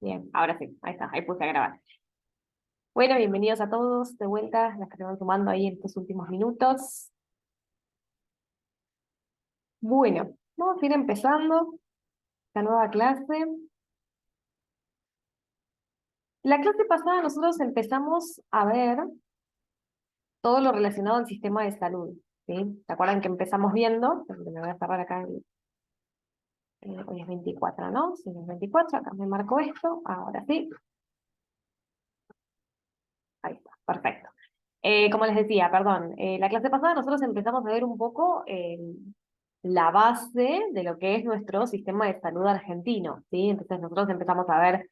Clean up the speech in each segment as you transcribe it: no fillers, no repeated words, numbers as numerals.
Bien, ahora sí, ahí está, ahí puse a grabar. Bueno, bienvenidos a todos de vuelta, las que se van sumando ahí en estos últimos minutos. Bueno, vamos a ir empezando la nueva clase. La clase pasada nosotros empezamos a ver todo lo relacionado al sistema de salud, ¿sí? ¿Se acuerdan que empezamos viendo? Me voy a cerrar acá, hoy es 24, ¿no? Sí, es 24, acá me marco esto, ahora sí, ahí está, perfecto. Como les decía, perdón, la clase pasada nosotros empezamos a ver un poco la base de lo que es nuestro sistema de salud argentino, ¿sí? Entonces nosotros empezamos a ver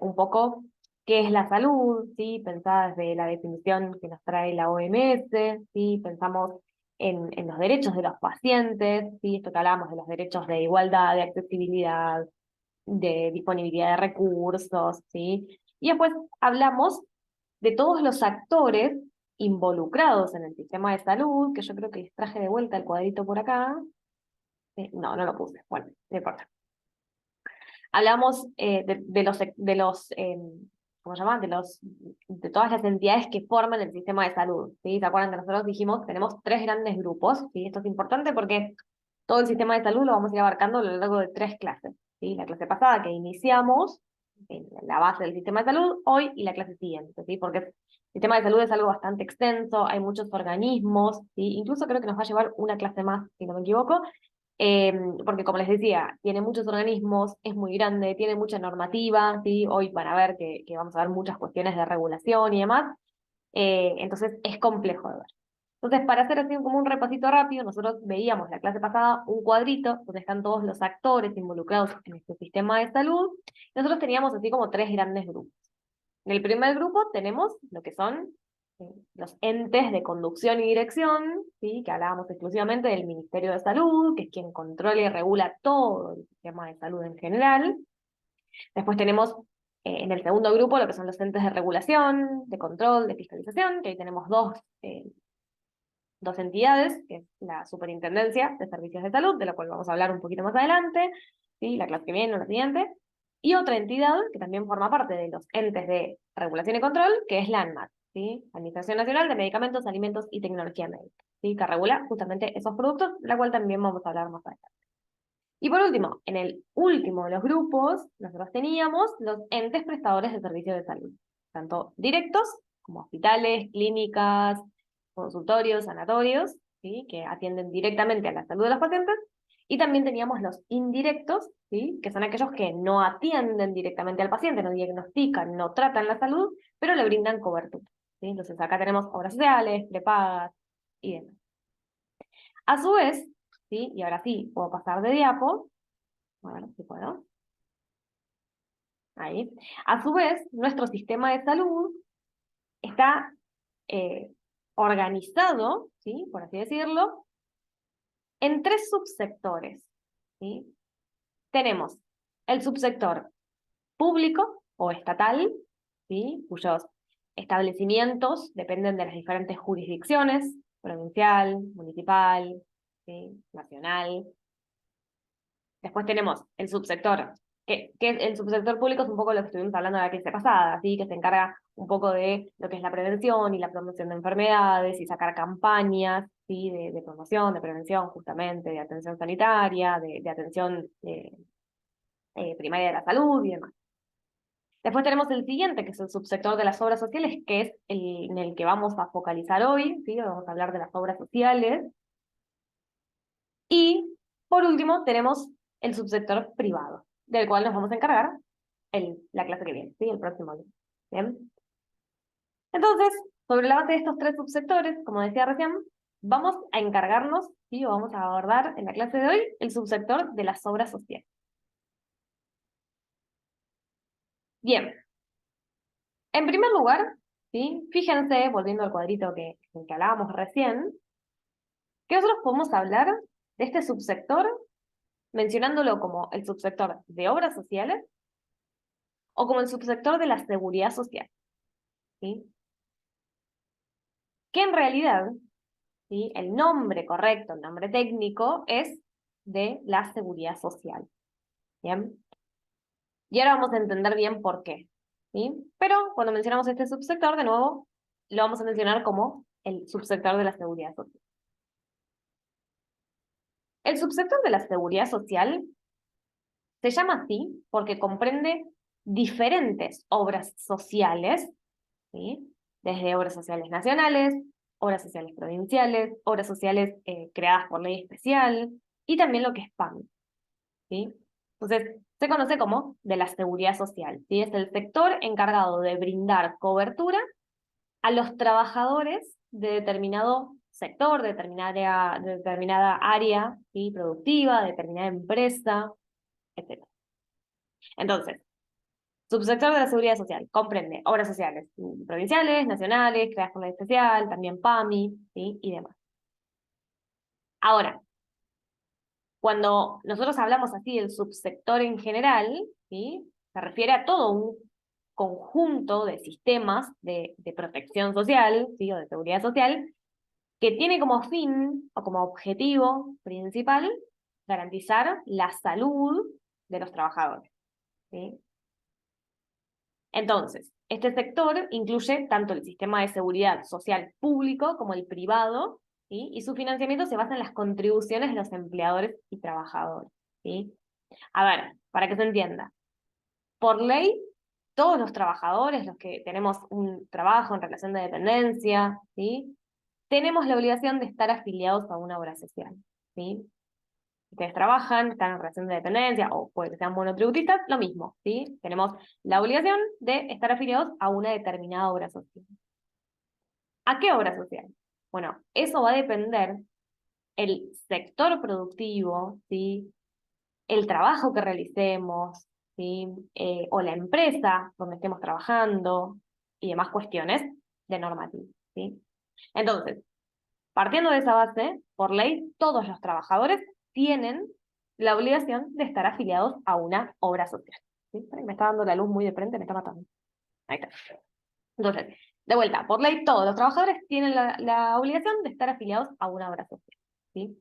un poco qué es la salud, ¿sí? Pensada desde la definición que nos trae la OMS, ¿sí? Pensamos en los derechos de los pacientes, ¿sí? Esto que hablábamos de los derechos de igualdad, de accesibilidad, de disponibilidad de recursos, ¿sí? Y después hablamos de todos los actores involucrados en el sistema de salud, que yo creo que les traje de vuelta el cuadrito por acá. No, no lo puse. Bueno, no importa. Hablamos ¿cómo se llama? De todas las entidades que forman el sistema de salud, ¿sí? ¿Se acuerdan que nosotros dijimos, tenemos tres grandes grupos, ¿sí? Esto es importante porque todo el sistema de salud lo vamos a ir abarcando a lo largo de tres clases, ¿sí? La clase pasada que iniciamos, en la base del sistema de salud, hoy y la clase siguiente, ¿sí? Porque el sistema de salud es algo bastante extenso, hay muchos organismos, ¿sí? Incluso creo que nos va a llevar una clase más, si no me equivoco, eh, porque como les decía, tiene muchos organismos, es muy grande, tiene mucha normativa, ¿sí? Hoy van a ver que vamos a ver muchas cuestiones de regulación y demás, entonces es complejo de ver. Entonces, para hacer así como un repasito rápido, nosotros veíamos la clase pasada un cuadrito donde están todos los actores involucrados en este sistema de salud. Nosotros teníamos así como tres grandes grupos. En el primer grupo tenemos lo que son los entes de conducción y dirección, ¿sí? Que hablábamos exclusivamente del Ministerio de Salud, que es quien controla y regula todo el sistema de salud en general. Después tenemos en el segundo grupo lo que son los entes de regulación, de control, de fiscalización, que ahí tenemos dos entidades, que es la Superintendencia de Servicios de Salud, de la cual vamos a hablar un poquito más adelante, ¿sí? La clase que viene o la siguiente, y otra entidad que también forma parte de los entes de regulación y control, que es la ANMAT, ¿sí? Administración Nacional de Medicamentos, Alimentos y Tecnología Médica, ¿sí? Que regula justamente esos productos, de la cual también vamos a hablar más adelante. Y por último, en el último de los grupos, nosotros teníamos los entes prestadores de servicios de salud, tanto directos como hospitales, clínicas, consultorios, sanatorios, ¿sí? Que atienden directamente a la salud de los pacientes, y también teníamos los indirectos, ¿sí? Que son aquellos que no atienden directamente al paciente, no diagnostican, no tratan la salud, pero le brindan cobertura, ¿sí? Entonces acá tenemos obras sociales, prepagas y demás. A su vez, ¿sí? Y ahora sí, puedo pasar de diapo, a ver si puedo. Ahí. A su vez, nuestro sistema de salud está eh, organizado, ¿sí? Por así decirlo, en tres subsectores, ¿sí? Tenemos el subsector público o estatal, ¿sí? Cuyos establecimientos dependen de las diferentes jurisdicciones, provincial, municipal, ¿sí? Nacional. Después tenemos el subsector, que el subsector público es un poco lo que estuvimos hablando de la clase pasada, ¿sí? Que se encarga un poco de lo que es la prevención y la promoción de enfermedades y sacar campañas, ¿sí? De promoción, de prevención justamente, de atención sanitaria, de atención primaria de la salud y demás. Después tenemos el siguiente, que es el subsector de las obras sociales, que es en el que vamos a focalizar hoy, ¿sí? Vamos a hablar de las obras sociales. Y por último tenemos el subsector privado, del cual nos vamos a encargar la clase que viene, ¿sí? El próximo día. ¿Bien? Entonces, sobre la base de estos tres subsectores, como decía recién, vamos a encargarnos, ¿sí? O vamos a abordar en la clase de hoy el subsector de las obras sociales. Bien, en primer lugar, ¿sí? Fíjense, volviendo al cuadrito que hablábamos recién, que nosotros podemos hablar de este subsector mencionándolo como el subsector de obras sociales o como el subsector de la seguridad social, ¿sí? Que en realidad, ¿sí? El nombre correcto, el nombre técnico, es de la seguridad social. ¿Bien? Y ahora vamos a entender bien por qué, ¿sí? Pero cuando mencionamos este subsector, de nuevo, lo vamos a mencionar como el subsector de la seguridad social. El subsector de la seguridad social se llama así porque comprende diferentes obras sociales, ¿sí? Desde obras sociales nacionales, obras sociales provinciales, obras sociales creadas por ley especial, y también lo que es PAMI, ¿sí? Entonces, se conoce como de la seguridad social, ¿sí? Es el sector encargado de brindar cobertura a los trabajadores de determinado sector, de determinada área, ¿sí? Productiva, de determinada empresa, etc. Entonces, subsector de la seguridad social comprende obras sociales provinciales, nacionales, creadas por ley especial, también PAMI, ¿sí? Y demás. Ahora, cuando nosotros hablamos así del subsector en general, ¿sí? Se refiere a todo un conjunto de sistemas de protección social, ¿sí? O de seguridad social, que tiene como fin o como objetivo principal garantizar la salud de los trabajadores, ¿sí? Entonces, este sector incluye tanto el sistema de seguridad social público como el privado, ¿sí? Y su financiamiento se basa en las contribuciones de los empleadores y trabajadores, ¿sí? A ver, para que se entienda, por ley, todos los trabajadores, los que tenemos un trabajo en relación de dependencia, ¿sí? Tenemos la obligación de estar afiliados a una obra social, ¿sí? Ustedes trabajan, están en relación de dependencia, o puede que sean monotributistas, lo mismo, ¿sí? Tenemos la obligación de estar afiliados a una determinada obra social. ¿A qué obra social? Bueno, eso va a depender el sector productivo, ¿sí? El trabajo que realicemos, ¿sí? O la empresa donde estemos trabajando y demás cuestiones de normativa, ¿sí? Entonces, partiendo de esa base, por ley, todos los trabajadores tienen la obligación de estar afiliados a una obra social, ¿sí? Ay, me está dando la luz muy de frente, me está matando. Ahí está. Entonces, de vuelta, por ley, todos los trabajadores tienen la obligación de estar afiliados a una obra social, ¿sí?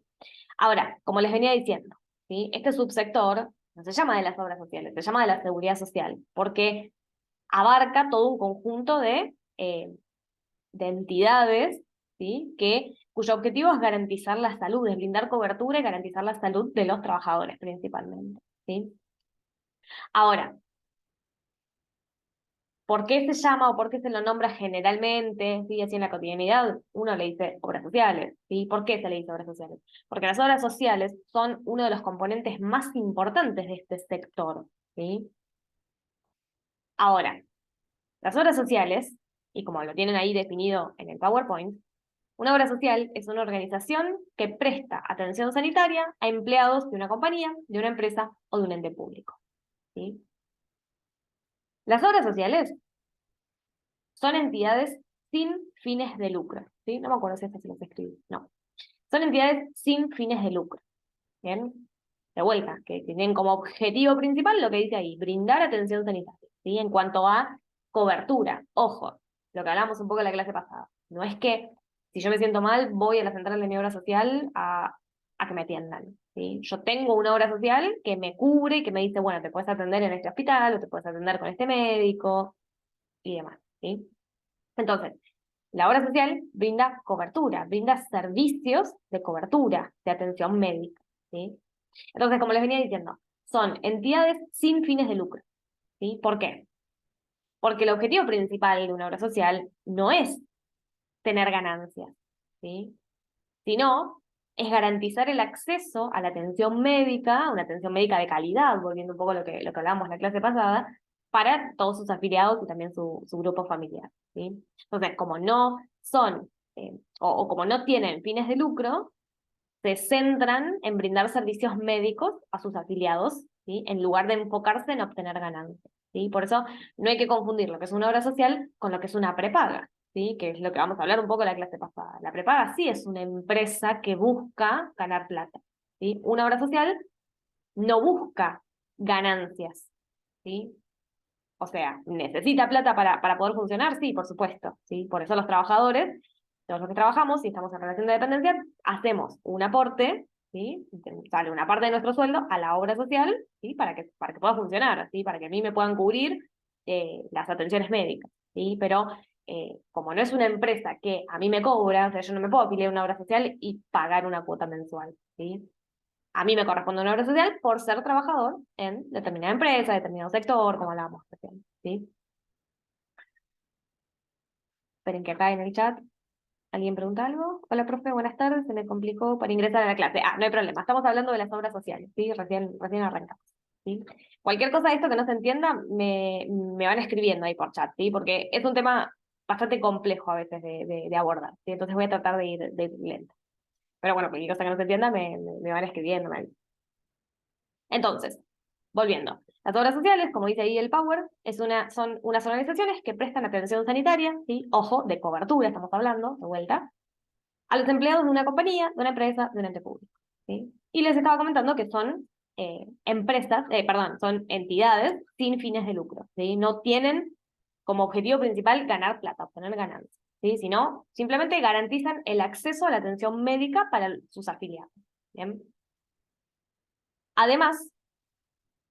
Ahora, como les venía diciendo, ¿sí? Este subsector no se llama de las obras sociales, se llama de la seguridad social, porque abarca todo un conjunto de entidades, ¿sí? Cuyo objetivo es garantizar la salud, es brindar cobertura y garantizar la salud de los trabajadores principalmente, ¿sí? Ahora, ¿por qué se llama o por qué se lo nombra generalmente, ¿sí? Así en la cotidianidad? Uno le dice obras sociales, ¿sí? ¿Por qué se le dice obras sociales? Porque las obras sociales son uno de los componentes más importantes de este sector, ¿sí? Ahora, las obras sociales, y como lo tienen ahí definido en el PowerPoint, una obra social es una organización que presta atención sanitaria a empleados de una compañía, de una empresa o de un ente público, ¿sí? Las obras sociales son entidades sin fines de lucro, ¿sí? No me acuerdo si esto se los escribí, no. Son entidades sin fines de lucro, ¿bien? De vuelta, que tienen como objetivo principal lo que dice ahí, brindar atención sanitaria, ¿sí? En cuanto a cobertura, ojo, lo que hablamos un poco en la clase pasada. No es que si yo me siento mal, voy a la central de mi obra social a que me atiendan, ¿sí? Yo tengo una obra social que me cubre y que me dice, bueno, te puedes atender en este hospital o te puedes atender con este médico y demás, ¿sí? Entonces, la obra social brinda cobertura, brinda servicios de cobertura, de atención médica, ¿sí? Entonces, como les venía diciendo, son entidades sin fines de lucro, ¿sí? ¿Por qué? Porque el objetivo principal de una obra social no es tener ganancias, ¿sí? Sino es garantizar el acceso a la atención médica, una atención médica de calidad, volviendo un poco a lo que hablábamos en la clase pasada, para todos sus afiliados y también su grupo familiar, ¿sí? Entonces, como no son, o como no tienen fines de lucro, se centran en brindar servicios médicos a sus afiliados, ¿sí? En lugar de enfocarse en obtener ganancias, ¿sí? Por eso no hay que confundir lo que es una obra social con lo que es una prepaga, ¿sí? Que es lo que vamos a hablar un poco en la clase pasada. La prepaga sí es una empresa que busca ganar plata, ¿sí? Una obra social no busca ganancias, ¿sí? O sea, ¿necesita plata para poder funcionar? Sí, por supuesto, ¿sí? Por eso los trabajadores, todos los que trabajamos y estamos en relación de dependencia, hacemos un aporte ¿sí? Sale una parte de nuestro sueldo a la obra social, ¿sí? Para que pueda funcionar, ¿sí? Para que a mí me puedan cubrir las atenciones médicas, ¿sí? Pero como no es una empresa que a mí me cobra, o sea, yo no me puedo afiliar a una obra social y pagar una cuota mensual, ¿sí? A mí me corresponde una obra social por ser trabajador en determinada empresa, determinado sector, como hablábamos recién, ¿sí? Esperen que acá en el chat alguien pregunta algo. Hola, profe, buenas tardes. Se me complicó para ingresar a la clase. No hay problema. Estamos hablando de las obras sociales, ¿sí? Recién arrancamos, ¿sí? Cualquier cosa de esto que no se entienda, me van escribiendo ahí por chat, ¿sí? Porque es un tema bastante complejo a veces de abordar, ¿sí? Entonces voy a tratar de ir lento. Pero bueno, cualquier cosa que no se entienda, me van escribiendo. Entonces, volviendo. Las obras sociales, como dice ahí el Power, son unas organizaciones que prestan atención sanitaria, ¿sí? Ojo, de cobertura estamos hablando, de vuelta, a los empleados de una compañía, de una empresa, de un ente público, ¿sí? Y les estaba comentando que son son entidades sin fines de lucro, ¿sí? No tienen como objetivo principal ganar plata, obtener ganancias, ¿sí? Sino simplemente garantizan el acceso a la atención médica para sus afiliados, ¿bien? Además,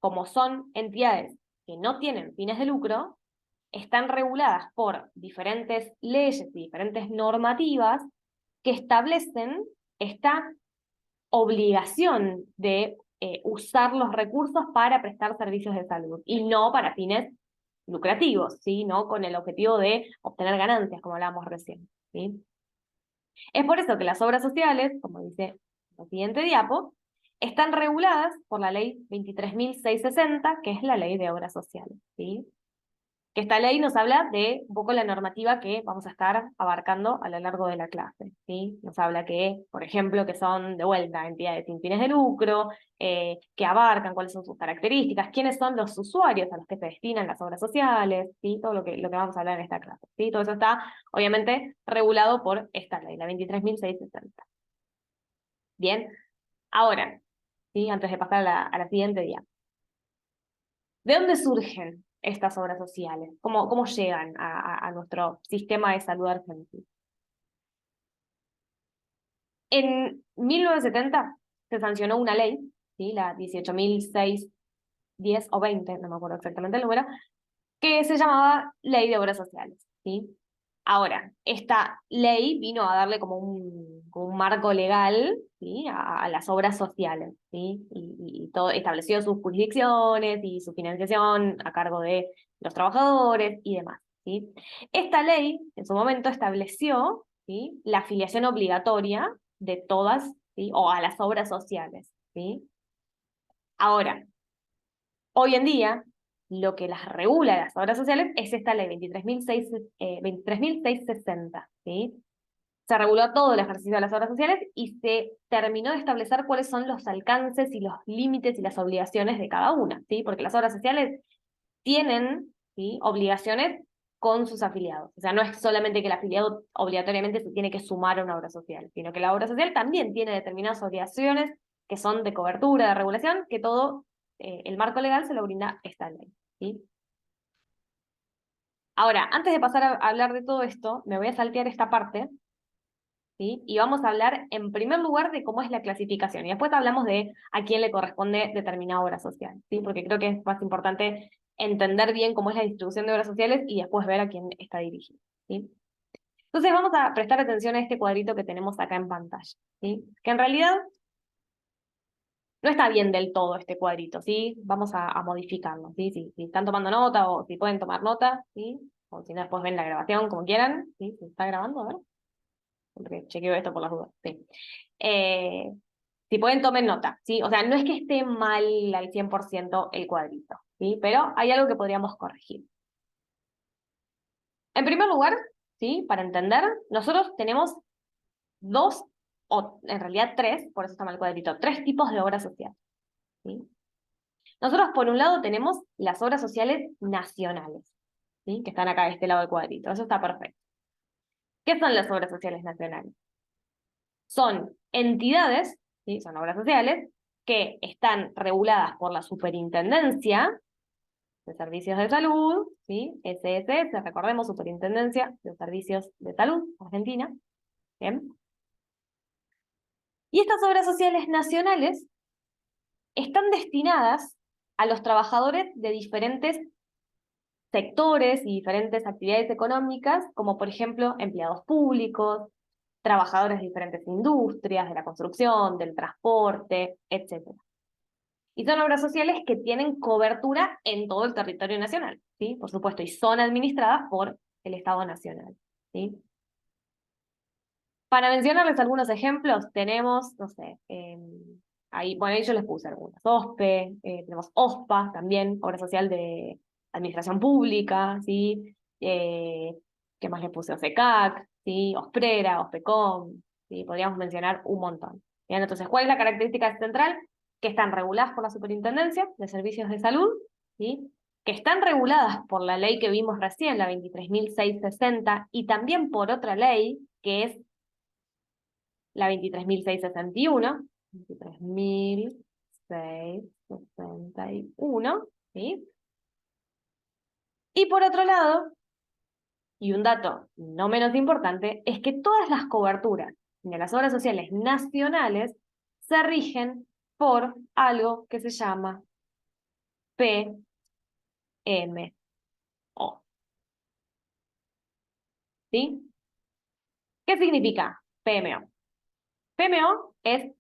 como son entidades que no tienen fines de lucro, están reguladas por diferentes leyes y diferentes normativas que establecen esta obligación de usar los recursos para prestar servicios de salud y no para fines lucrativos, ¿sí? No con el objetivo de obtener ganancias, como hablábamos recién, ¿sí? Es por eso que las obras sociales, como dice la siguiente diapo, están reguladas por la ley 23.660, que es la ley de obras sociales, ¿sí? Que esta ley nos habla de un poco la normativa que vamos a estar abarcando a lo largo de la clase, ¿sí? Nos habla que, por ejemplo, que son de vuelta entidades sin fines de lucro, que abarcan cuáles son sus características, quiénes son los usuarios a los que se destinan las obras sociales, ¿sí? Todo lo que vamos a hablar en esta clase, ¿sí? Todo eso está, obviamente, regulado por esta ley, la 23.660. Bien, ahora, ¿sí? Antes de pasar a la siguiente día. ¿De dónde surgen estas obras sociales? ¿Cómo llegan a nuestro sistema de salud argentino? En 1970 se sancionó una ley, ¿sí? La 18.610 o 20, no me acuerdo exactamente el número, que se llamaba Ley de Obras Sociales, ¿sí? Ahora, esta ley vino a darle como un marco legal, ¿sí? A las obras sociales, ¿sí? Y todo, estableció sus jurisdicciones y su financiación a cargo de los trabajadores y demás, ¿sí? Esta ley, en su momento, estableció, ¿sí? La afiliación obligatoria de todas, ¿sí? O a las obras sociales, ¿sí? Ahora, hoy en día, lo que las regula las obras sociales es esta ley 23.660, ¿sí? Se reguló todo el ejercicio de las obras sociales y se terminó de establecer cuáles son los alcances y los límites y las obligaciones de cada una, ¿sí? Porque las obras sociales tienen, ¿sí? Obligaciones con sus afiliados. O sea, no es solamente que el afiliado obligatoriamente se tiene que sumar a una obra social, sino que la obra social también tiene determinadas obligaciones que son de cobertura, de regulación, que todo el marco legal se lo brinda esta ley, ¿sí? Ahora, antes de pasar a hablar de todo esto, me voy a saltear esta parte, ¿sí? Y vamos a hablar en primer lugar de cómo es la clasificación, y después hablamos de a quién le corresponde determinada obra social, ¿sí? Porque creo que es más importante entender bien cómo es la distribución de obras sociales y después ver a quién está dirigido, ¿sí? Entonces vamos a prestar atención a este cuadrito que tenemos acá en pantalla, ¿sí? Que en realidad no está bien del todo este cuadrito, ¿sí? Vamos a modificarlo, ¿sí? Si están tomando nota o si pueden tomar nota, ¿sí? O si no, después ven la grabación como quieran, ¿sí? ¿Se está grabando? A ver, porque chequeo esto por las dudas, sí. Eh, si pueden, tomen nota, ¿sí? O sea, no es que esté mal al 100% el cuadrito, ¿sí? Pero hay algo que podríamos corregir. En primer lugar, ¿sí? Para entender, nosotros tenemos dos, o en realidad tres, por eso está mal el cuadrito, tres tipos de obras sociales, ¿sí? Nosotros, por un lado, tenemos las obras sociales nacionales, ¿sí? Que están acá de este lado del cuadrito. Eso está perfecto. ¿Qué son las obras sociales nacionales? Son entidades, ¿sí? Son obras sociales, que están reguladas por la Superintendencia de Servicios de Salud, ¿sí? SSS, recordemos, Superintendencia de Servicios de Salud, Argentina. Bien. Y estas obras sociales nacionales están destinadas a los trabajadores de diferentes sectores y diferentes actividades económicas, como por ejemplo empleados públicos, trabajadores de diferentes industrias, de la construcción, del transporte, etc. Y son obras sociales que tienen cobertura en todo el territorio nacional, ¿sí? Por supuesto, y son administradas por el Estado Nacional, ¿sí? Para mencionarles algunos ejemplos, tenemos, no sé, ahí, bueno, ahí yo les puse algunos. OSPE, tenemos OSPA también, Obra Social de Administración Pública, ¿sí? ¿Qué más les puse? OSECAC, ¿sí? OSPRERA, OSPECOM, ¿sí? Podríamos mencionar un montón. Bien, entonces, ¿cuál es la característica central? Que están reguladas por la Superintendencia de Servicios de Salud, ¿sí? Que están reguladas por la ley que vimos recién, la 23.660, y también por otra ley, que es la 23.661, 23.661, ¿sí? Y por otro lado, y un dato no menos importante, es que todas las coberturas de las obras sociales nacionales se rigen por algo que se llama PMO, ¿sí? ¿Qué significa PMO? PMO es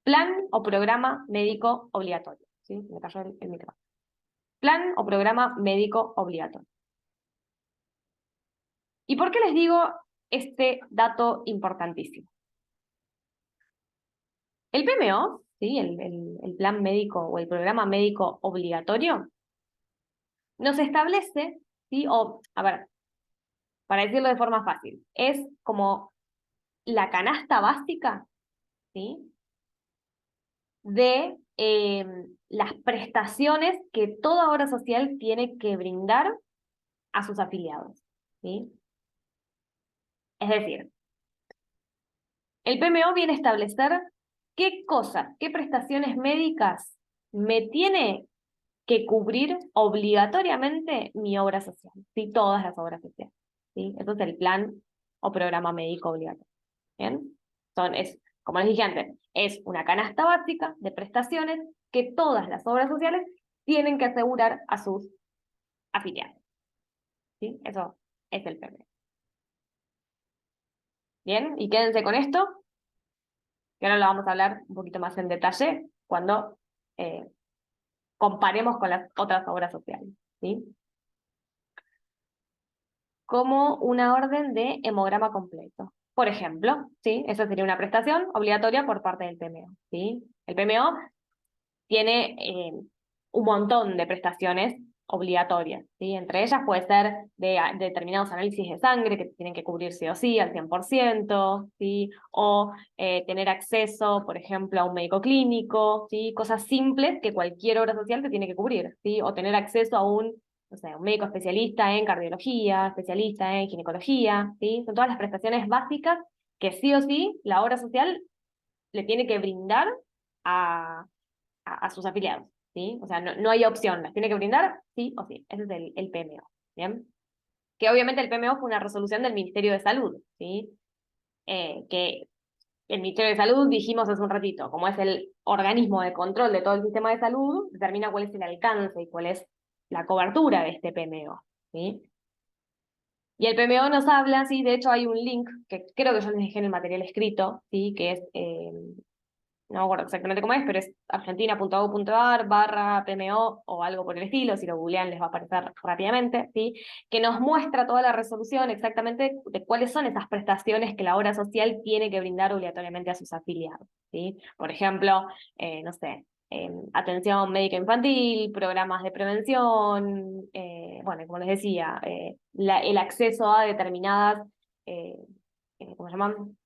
Plan o Programa Médico Obligatorio, ¿sí? Me cayó el micrófono. Plan o Programa Médico Obligatorio. ¿Y por qué les digo este dato importantísimo? El PMO, ¿sí? El plan médico o el programa médico obligatorio, nos establece, ¿sí? O, a ver, para decirlo de forma fácil, es como la canasta básica, ¿sí? De las prestaciones que toda obra social tiene que brindar a sus afiliados, ¿sí? Es decir, el PMO viene a establecer qué cosas, qué prestaciones médicas me tiene que cubrir obligatoriamente mi obra social, ¿sí? Todas las obras sociales, ¿sí? Eso es el plan o programa médico obligatorio, ¿bien? Como les dije antes, es una canasta básica de prestaciones que todas las obras sociales tienen que asegurar a sus afiliados, ¿sí? Eso es el PMO. Bien, y quédense con esto, que ahora lo vamos a hablar un poquito más en detalle cuando eh, comparemos con las otras obras sociales, ¿sí? Como una orden de hemograma completo. Por ejemplo, ¿sí? Esa sería una prestación obligatoria por parte del PMO, ¿sí? El PMO tiene un montón de prestaciones obligatorias, ¿sí? Entre ellas puede ser de determinados análisis de sangre que tienen que cubrir sí o sí al 100%, ¿sí? O tener acceso, por ejemplo, a un médico clínico, ¿sí? Cosas simples que cualquier obra social te tiene que cubrir, ¿sí? O tener acceso a no sé, un médico especialista en cardiología, especialista en ginecología, ¿sí? Son todas las prestaciones básicas que sí o sí la obra social le tiene que brindar a sus afiliados, ¿sí? O sea, no hay opción, las tiene que brindar sí o sí. Ese es el PMO, ¿bien? Que obviamente el PMO fue una resolución del Ministerio de Salud, ¿sí? Que el Ministerio de Salud, dijimos hace un ratito, como es el organismo de control de todo el sistema de salud, determina cuál es el alcance y cuál es la cobertura de este PMO, ¿sí? Y el PMO nos habla, sí, de hecho hay un link que creo que yo les dejé en el material escrito, sí, que es no me acuerdo exactamente cómo es, pero es argentina.gov.ar/PMO o algo por el estilo, si lo googlean les va a aparecer rápidamente, ¿sí? Que nos muestra toda la resolución exactamente de cuáles son esas prestaciones que la obra social tiene que brindar obligatoriamente a sus afiliados, ¿sí? Por ejemplo, no sé, atención médica infantil, programas de prevención, bueno, como les decía, el acceso a determinadas, ¿cómo se llaman?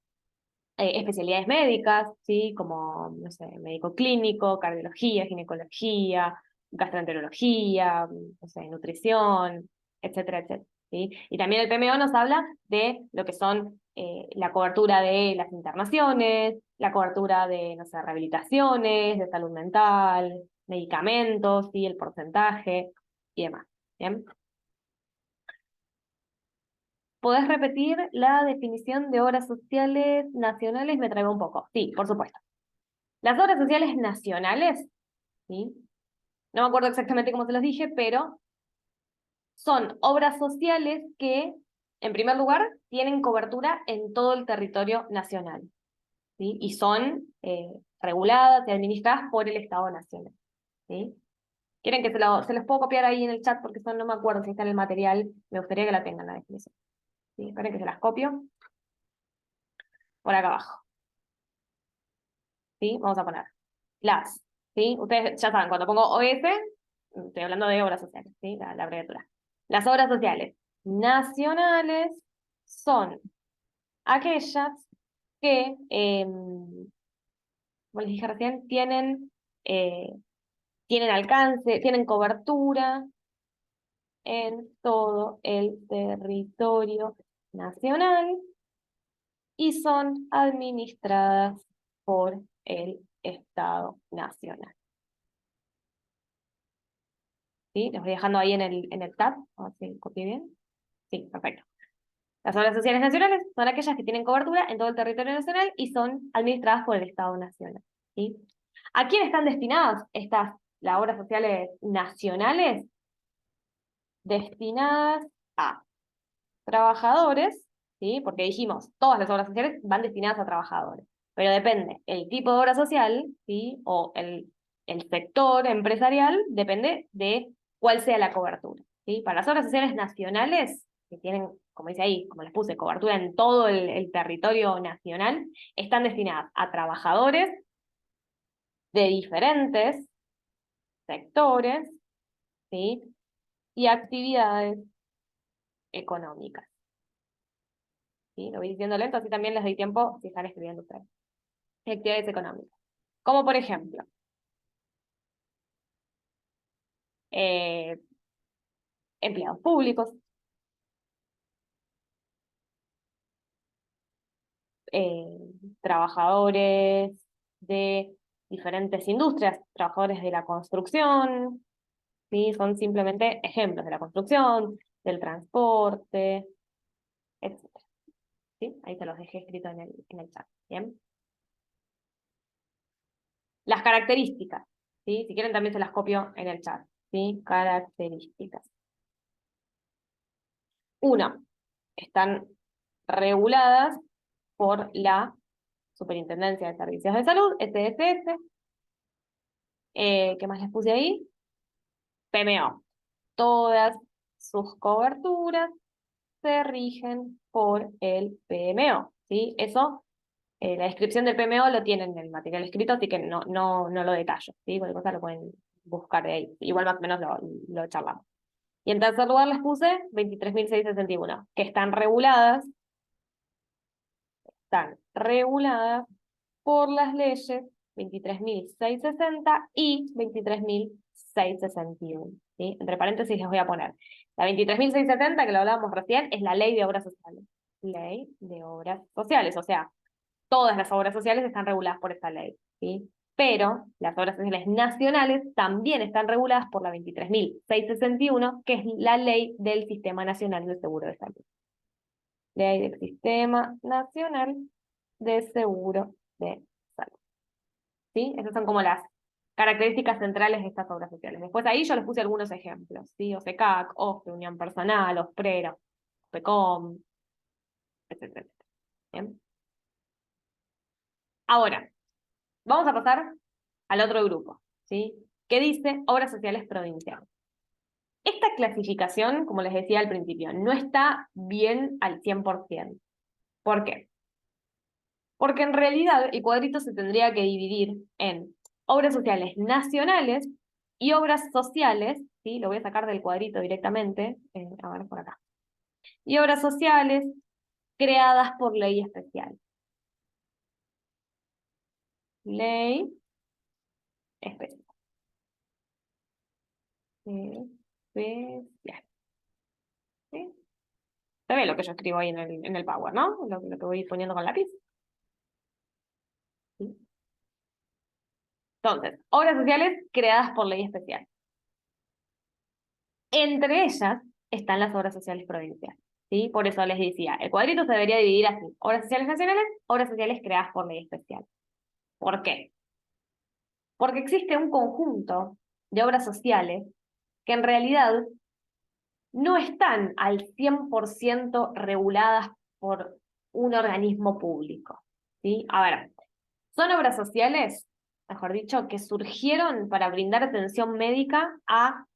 Especialidades médicas, ¿sí? Como, no sé, médico clínico, cardiología, ginecología, gastroenterología, no sé, nutrición, etcétera, etcétera, ¿sí? Y también el PMO nos habla de lo que son la cobertura de las internaciones, la cobertura de, no sé, rehabilitaciones, de salud mental, medicamentos, ¿sí? El porcentaje y demás, ¿bien? ¿Podés repetir la definición de obras sociales nacionales? Me traigo un poco. Sí, por supuesto. Las obras sociales nacionales, ¿sí? No me acuerdo exactamente cómo se los dije, pero son obras sociales que, en primer lugar, tienen cobertura en todo el territorio nacional, ¿sí? Y son reguladas y administradas por el Estado Nacional, ¿sí? ¿Quieren que se los puedo copiar ahí en el chat? Porque son, no me acuerdo si está en el material, me gustaría que la tengan la definición. ¿Sí? Esperen que se las copio por acá abajo. ¿Sí? Vamos a poner las, ¿sí? Ustedes ya saben, cuando pongo OS, estoy hablando de obras sociales, ¿sí? La abreviatura. Las obras sociales nacionales son aquellas que, como les dije recién, eh, tienen alcance, tienen cobertura en todo el territorio nacional y son administradas por el Estado Nacional. ¿Sí? Les voy dejando ahí en el chat, a ver si copié bien. Sí, perfecto. Las obras sociales nacionales son aquellas que tienen cobertura en todo el territorio nacional y son administradas por el Estado Nacional. ¿Sí? ¿A quién están destinadas las obras sociales nacionales? Destinadas a trabajadores, ¿sí? Porque dijimos, todas las obras sociales van destinadas a trabajadores, pero depende el tipo de obra social, ¿sí? O el sector empresarial, depende de cuál sea la cobertura, ¿sí? Para las obras sociales nacionales, que tienen, como dice ahí, como les puse, cobertura en todo el territorio nacional, están destinadas a trabajadores de diferentes sectores, ¿sí? Y actividades económicas. ¿Sí? Lo voy diciendo lento, así también les doy tiempo si están escribiendo ustedes. Actividades económicas. Como por ejemplo, eh, empleados públicos, eh, trabajadores de diferentes industrias, trabajadores de la construcción, ¿sí? Son simplemente ejemplos de la construcción, del transporte, etcétera, ¿sí? Ahí se los dejé escrito en el chat. ¿Bien? Las características, ¿sí? Si quieren también se las copio en el chat, ¿sí? Características. Uno, están reguladas por la Superintendencia de Servicios de Salud, SSS. ¿Qué más les puse ahí? PMO. Todas sus coberturas se rigen por el PMO, ¿sí? Eso, la descripción del PMO lo tienen en el material escrito, así que no lo detallo, ¿sí? Cualquier cosa lo pueden buscar de ahí. Igual más o menos lo charlamos. Y en tercer lugar les puse 23.661, que están reguladas por las leyes 23.660 y 23.661. ¿Sí? Entre paréntesis les voy a poner. La 23.670, que lo hablábamos recién, es la Ley de Obras Sociales. Ley de Obras Sociales, o sea, todas las obras sociales están reguladas por esta ley. ¿Sí? Pero las obras sociales nacionales también están reguladas por la 23.661, que es la Ley del Sistema Nacional de Seguro de Salud. Ley del Sistema Nacional de Seguro de Salud. ¿Sí? Esas son como las características centrales de estas obras sociales. Después ahí yo les puse algunos ejemplos, ¿sí? OSECAC, OSPE, Unión Personal, OSPRERA, OSPECOM, etcétera. ¿Bien? Ahora, vamos a pasar al otro grupo, ¿sí? Que dice obras sociales provinciales. Esta clasificación, como les decía al principio, no está bien al 100%. ¿Por qué? Porque en realidad el cuadrito se tendría que dividir en obras sociales nacionales y obras sociales, ¿sí? Lo voy a sacar del cuadrito directamente, a ver por acá. Y obras sociales creadas por ley especial. Ley especial. Especial. ¿Sí? Se ve lo que yo escribo ahí en el Power, ¿no? Lo que voy poniendo con lápiz. ¿Sí? Entonces, obras sociales creadas por ley especial. Entre ellas están las obras sociales provinciales, ¿sí? Por eso les decía, el cuadrito se debería dividir así: obras sociales nacionales, obras sociales creadas por ley especial. ¿Por qué? Porque existe un conjunto de obras sociales que en realidad no están al 100% reguladas por un organismo público, ¿sí? A ver, son obras sociales, mejor dicho, que surgieron para brindar atención médica a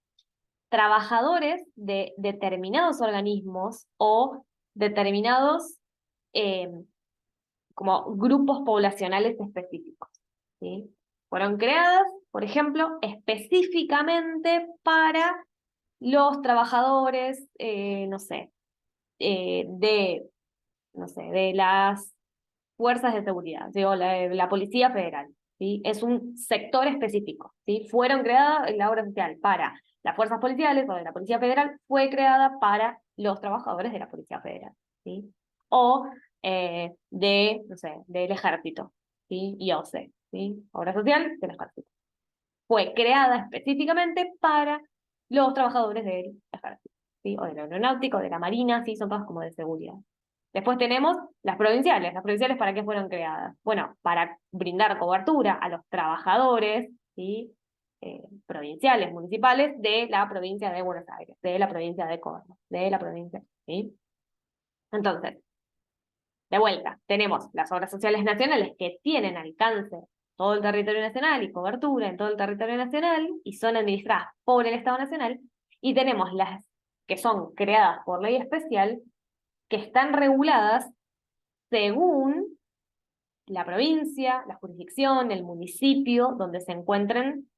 trabajadores de determinados organismos o determinados eh, como grupos poblacionales específicos, ¿sí? Fueron creadas, por ejemplo, específicamente para los trabajadores, no sé, de, no sé, de las fuerzas de seguridad, ¿sí? O la Policía Federal, ¿sí? Es un sector específico, ¿sí? Fueron creadas, la obra social para las fuerzas policiales o de la Policía Federal fue creada para los trabajadores de la Policía Federal, ¿sí? O no sé, del ejército, ¿sí? IOC, ¿sí? Obra social del ejército. Fue creada específicamente para los trabajadores del ejército, ¿sí? O de la aeronáutica, o de la marina, ¿sí? Son todas como de seguridad. Después tenemos las provinciales. ¿Las provinciales para qué fueron creadas? Bueno, para brindar cobertura a los trabajadores, ¿sí? Provinciales, municipales de la provincia de Buenos Aires, de la provincia de Córdoba, de la provincia, ¿sí? Entonces, de vuelta, tenemos las obras sociales nacionales que tienen alcance todo el territorio nacional y cobertura en todo el territorio nacional y son administradas por el Estado Nacional, y tenemos las que son creadas por ley especial que están reguladas según la provincia, la jurisdicción, el municipio donde se encuentren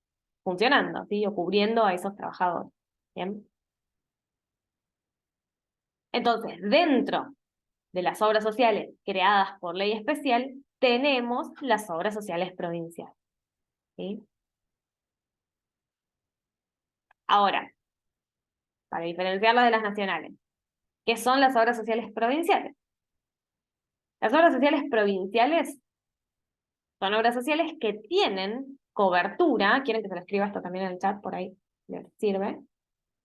funcionando, ¿sí? O cubriendo a esos trabajadores. ¿Bien? Entonces, dentro de las obras sociales creadas por ley especial, tenemos las obras sociales provinciales, ¿sí? Ahora, para diferenciarlas de las nacionales, ¿qué son las obras sociales provinciales? Las obras sociales provinciales son obras sociales que tienen cobertura. ¿Quieren que se lo escriba esto también en el chat? Por ahí les sirve.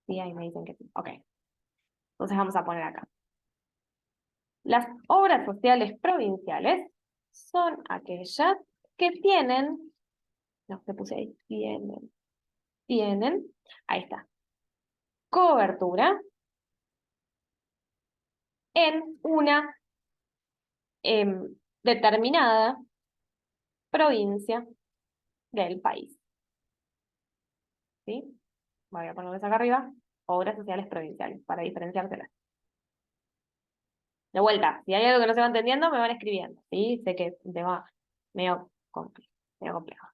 Sí, ahí me dicen que sí. Ok, entonces vamos a poner acá. Las obras sociales provinciales son aquellas que tienen, no, que puse ahí, tienen, ahí está, cobertura en una determinada provincia del país. ¿Sí? Voy a ponerles acá arriba, obras sociales provinciales, para diferenciárselas. De vuelta, si hay algo que no se va entendiendo, me van escribiendo, ¿sí? Sé que es un tema medio complejo.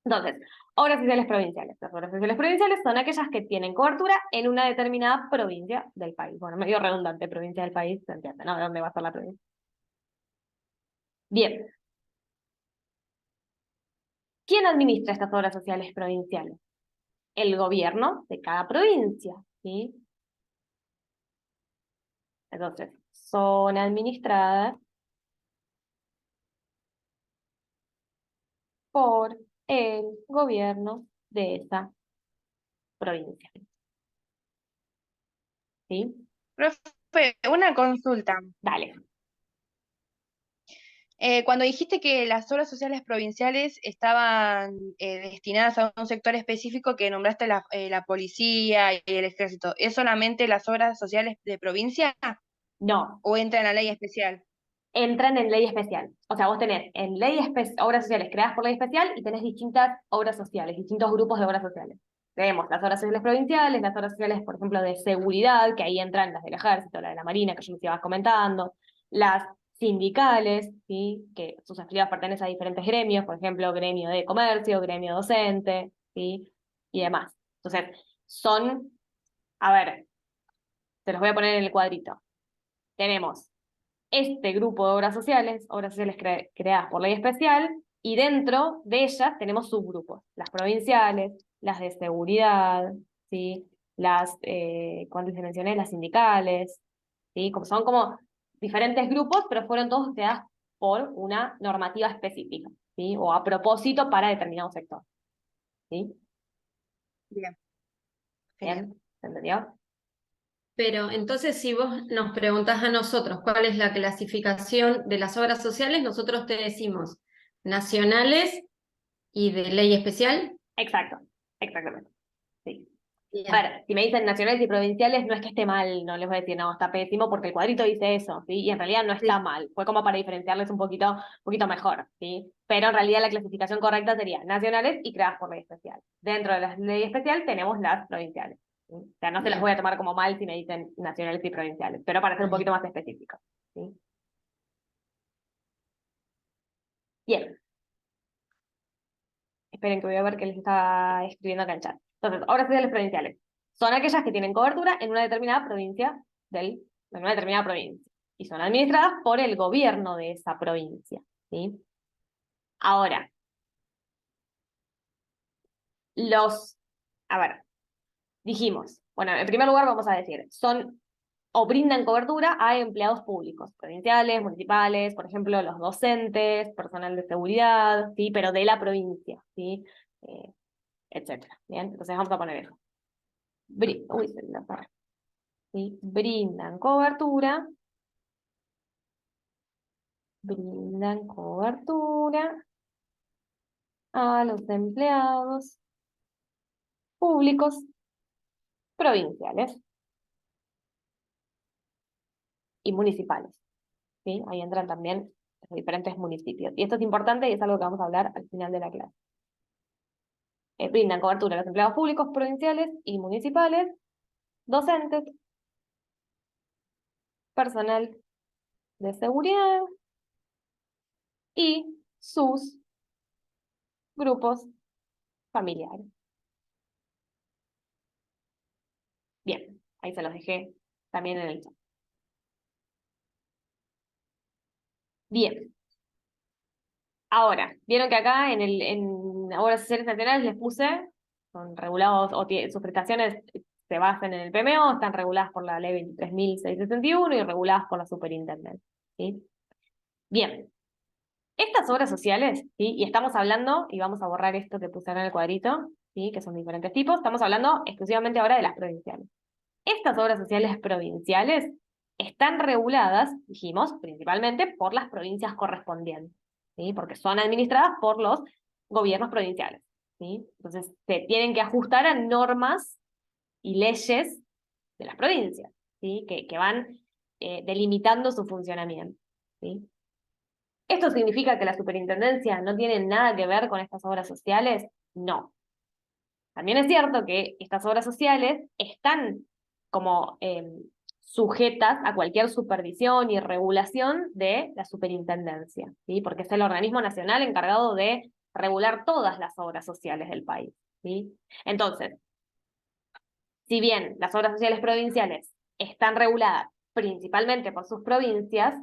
Entonces, obras sociales provinciales. Las obras sociales provinciales son aquellas que tienen cobertura en una determinada provincia del país. Bueno, medio redundante, provincia del país, se entiende, ¿no? ¿De dónde va a estar la provincia? Bien. ¿Quién administra estas obras sociales provinciales? El gobierno de cada provincia, ¿sí? Entonces, son administradas por el gobierno de esa provincia, ¿sí? Profe, una consulta. Dale. Cuando dijiste que las obras sociales provinciales estaban destinadas a un sector específico que nombraste la policía y el ejército, ¿es solamente las obras sociales de provincia No, o entra en la ley especial? entran en ley especial. O sea, vos tenés en obras sociales creadas por ley especial y tenés distintas obras sociales, distintos grupos de obras sociales. Tenemos las obras sociales provinciales, las obras sociales, por ejemplo, de seguridad, que ahí entran las del ejército, la de la marina, que yo me ibas comentando, las sindicales, ¿sí? Que sus afiliados pertenecen a diferentes gremios, por ejemplo, gremio de comercio, gremio docente, ¿sí? Y demás. Entonces, son, a ver, te los voy a poner en el cuadrito. Tenemos este grupo de obras sociales creadas por ley especial, y dentro de ellas tenemos subgrupos, las provinciales, las de seguridad, ¿sí? Las, ¿cuántas se mencioné? Las sindicales, ¿sí? Como, son como diferentes grupos, pero fueron todos creadas por una normativa específica, ¿sí? O a propósito para determinado sector, ¿sí? Bien, genial. ¿Bien? ¿Se entendió? Pero entonces, si vos nos preguntás a nosotros cuál es la clasificación de las obras sociales, nosotros te decimos nacionales ¿Y de ley especial? Exacto, exactamente. Sí. A Bien. ver, si me dicen nacionales y provinciales, no es que esté mal, no les voy a decir, no, está pésimo, porque el cuadrito dice eso, ¿sí? Y en realidad no está Sí. mal. Fue como para diferenciarles un poquito mejor, ¿sí? Pero en realidad la clasificación correcta sería nacionales y creadas por ley especial. Dentro de la ley especial tenemos las provinciales, ¿sí? O sea, no se los voy Bien. a tomar como mal si me dicen nacionales y provinciales, pero para ser un poquito Bien. más específicos, ¿sí? Bien, esperen que voy a ver qué les está escribiendo acá en el chat. Entonces, obras sociales provinciales. Son aquellas que tienen cobertura en una determinada provincia en una determinada provincia. Y son administradas por el gobierno de esa provincia. ¿Sí? Ahora, los, a ver, dijimos, bueno, en primer lugar vamos a decir, son o brindan cobertura a empleados públicos, provinciales, municipales, por ejemplo, los docentes, personal de seguridad, ¿sí? Pero de la provincia, ¿sí? Eh, etcétera. Bien, entonces vamos a poner eso. Uy, se me apagó. ¿Sí? Brindan cobertura a los empleados públicos provinciales y municipales, ¿sí? Ahí entran también los diferentes municipios. Y esto es importante y es algo que vamos a hablar al final de la clase. Brindan cobertura a los empleados públicos provinciales y municipales, docentes, personal de seguridad y sus grupos familiares. Bien, ahí se los dejé también en el chat. Bien, ahora, vieron que acá en obras sociales nacionales les puse, son regulados, sus prestaciones se basan en el PMO, están reguladas por la ley 23.661 y reguladas por la superintendencia. ¿Sí? Bien, estas obras sociales, ¿sí? Y estamos hablando, y vamos a borrar esto que puse acá en el cuadrito, ¿sí? Que son diferentes tipos, estamos hablando exclusivamente ahora de las provinciales. Estas obras sociales provinciales están reguladas, dijimos, principalmente por las provincias correspondientes, ¿sí? Porque son administradas por los gobiernos provinciales, ¿sí? Entonces, se tienen que ajustar a normas y leyes de las provincias, ¿sí? Que van delimitando su funcionamiento, ¿sí? ¿Esto significa que la superintendencia no tiene nada que ver con estas obras sociales? No. También es cierto que estas obras sociales están como sujetas a cualquier supervisión y regulación de la superintendencia, ¿sí? Porque es el organismo nacional encargado de regular todas las obras sociales del país, ¿sí? Entonces, si bien las obras sociales provinciales están reguladas principalmente por sus provincias,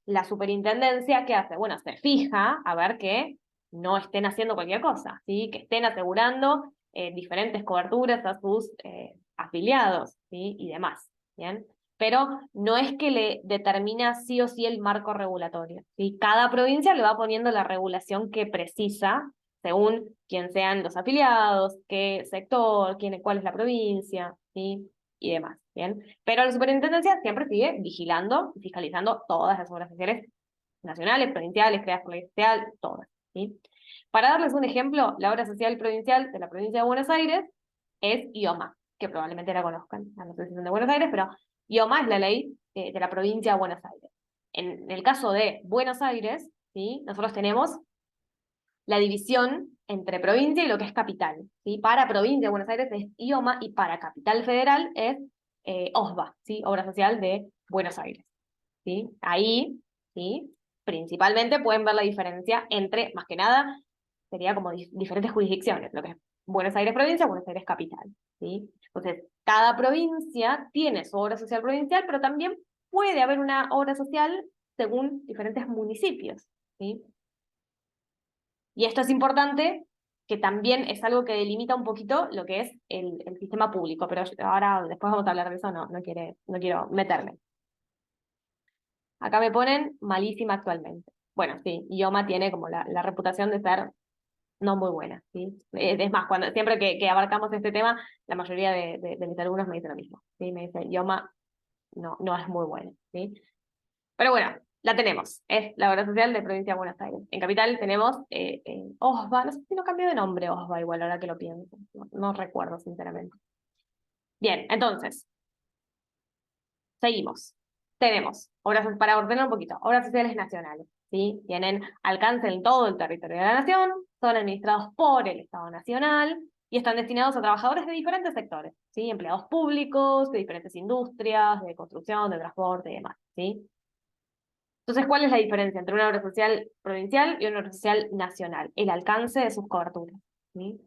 la superintendencia, ¿qué hace? Bueno, se fija a ver que no estén haciendo cualquier cosa, ¿sí? Que estén asegurando diferentes coberturas a sus afiliados, ¿sí? Y demás, ¿bien? Pero no es que le determina sí o sí el marco regulatorio, ¿sí? Cada provincia le va poniendo la regulación que precisa según quién sean los afiliados, qué sector, cuál es la provincia, ¿sí? Y demás, ¿bien? Pero la superintendencia siempre sigue vigilando y fiscalizando todas las obras sociales nacionales, provinciales, creadas por ley especial, todas, ¿sí? Para darles un ejemplo, la obra social provincial de la provincia de Buenos Aires es IOMA, que probablemente la conozcan, no sé si son de Buenos Aires, pero IOMA es la ley de la provincia de Buenos Aires. En el caso de Buenos Aires, ¿sí? Nosotros tenemos la división entre provincia y lo que es capital, ¿sí? Para provincia de Buenos Aires es IOMA y para capital federal es OSBA, ¿sí? Obra Social de Buenos Aires, ¿sí? Ahí, ¿sí? Principalmente pueden ver la diferencia entre, más que nada, sería como diferentes jurisdicciones, lo que es Buenos Aires provincia, Buenos Aires capital, ¿sí? Entonces, cada provincia tiene su obra social provincial, pero también puede haber una obra social según diferentes municipios, ¿sí? Y esto es importante, que también es algo que delimita un poquito lo que es el sistema público, pero ahora después vamos a hablar de eso, no quiero meterme. Acá me ponen malísima actualmente. Bueno, sí, IOMA tiene como la reputación de ser no muy buena, ¿sí? Es más, siempre que abarcamos este tema, la mayoría de mis alumnos me dicen lo mismo, ¿sí? Me dicen, IOMA no es muy buena, ¿sí? Pero bueno, La tenemos, es la Obra Social de Provincia de Buenos Aires. En Capital tenemos OSBA, no sé si no cambió de nombre OSBA igual ahora que lo pienso, no recuerdo sinceramente. Bien, entonces, seguimos. Tenemos, para ordenar un poquito, obras sociales nacionales, ¿sí? Tienen alcance en todo el territorio de la nación, son administrados por el Estado Nacional y están destinados a trabajadores de diferentes sectores, ¿sí? Empleados públicos, de diferentes industrias, de construcción, de transporte y demás, ¿sí? Entonces, ¿cuál es la diferencia entre una obra social provincial y una obra social nacional? El alcance de sus coberturas, ¿sí?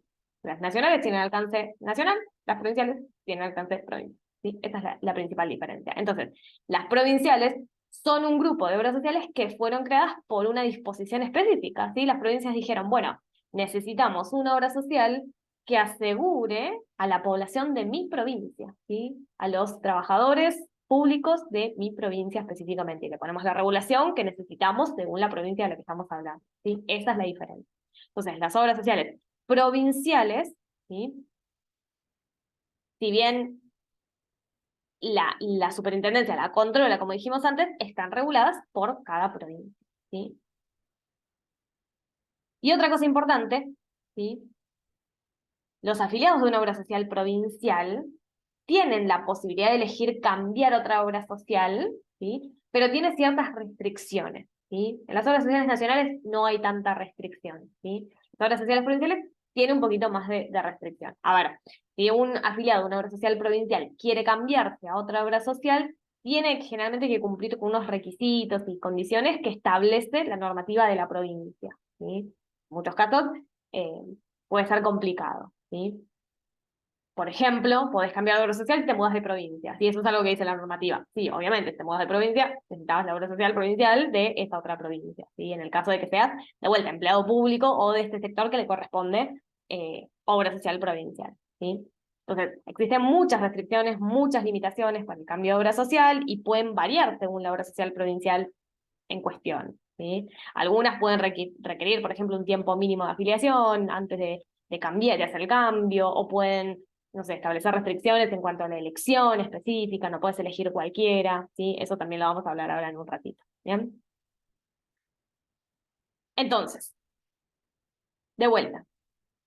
Las nacionales tienen alcance nacional, las provinciales tienen alcance provincial, ¿sí? Esta es la principal diferencia. Entonces, las provinciales son un grupo de obras sociales que fueron creadas por una disposición específica, ¿sí? Las provincias dijeron, bueno, necesitamos una obra social que asegure a la población de mi provincia, ¿sí? A los trabajadores públicos de mi provincia específicamente. Y le ponemos la regulación que necesitamos según la provincia de la que estamos hablando, ¿sí? Esa es la diferencia. Entonces, las obras sociales provinciales, ¿sí? Si bien la superintendencia la controla, como dijimos antes, están reguladas por cada provincia, ¿sí? Y otra cosa importante, ¿sí? Los afiliados de una obra social provincial tienen la posibilidad de elegir cambiar otra obra social, ¿sí? Pero tiene ciertas restricciones, ¿sí? En las obras sociales nacionales no hay tanta restricción, ¿sí? Las obras sociales provinciales tienen un poquito más de restricción. A ver, si un afiliado de una obra social provincial quiere cambiarse a otra obra social, tiene generalmente que cumplir con unos requisitos y condiciones que establece la normativa de la provincia, ¿sí? En muchos casos eh, puede ser complicado, ¿sí? Por ejemplo, podés cambiar de obra social y te mudas de provincia. Sí, eso es algo que dice la normativa. Sí, obviamente, si te mudas de provincia, necesitabas la obra social provincial de esa otra provincia. ¿Sí? En el caso de que seas, de vuelta, empleado público o de este sector que le corresponde obra social provincial. ¿Sí? Entonces, existen muchas restricciones, muchas limitaciones para el cambio de obra social y pueden variar según la obra social provincial en cuestión. ¿Sí? Algunas pueden requerir, por ejemplo, un tiempo mínimo de afiliación antes de cambiar, de hacer el cambio, o pueden, no sé, establecer restricciones en cuanto a la elección específica, no puedes elegir cualquiera, ¿sí? Eso también lo vamos a hablar ahora en un ratito, ¿bien? Entonces, de vuelta,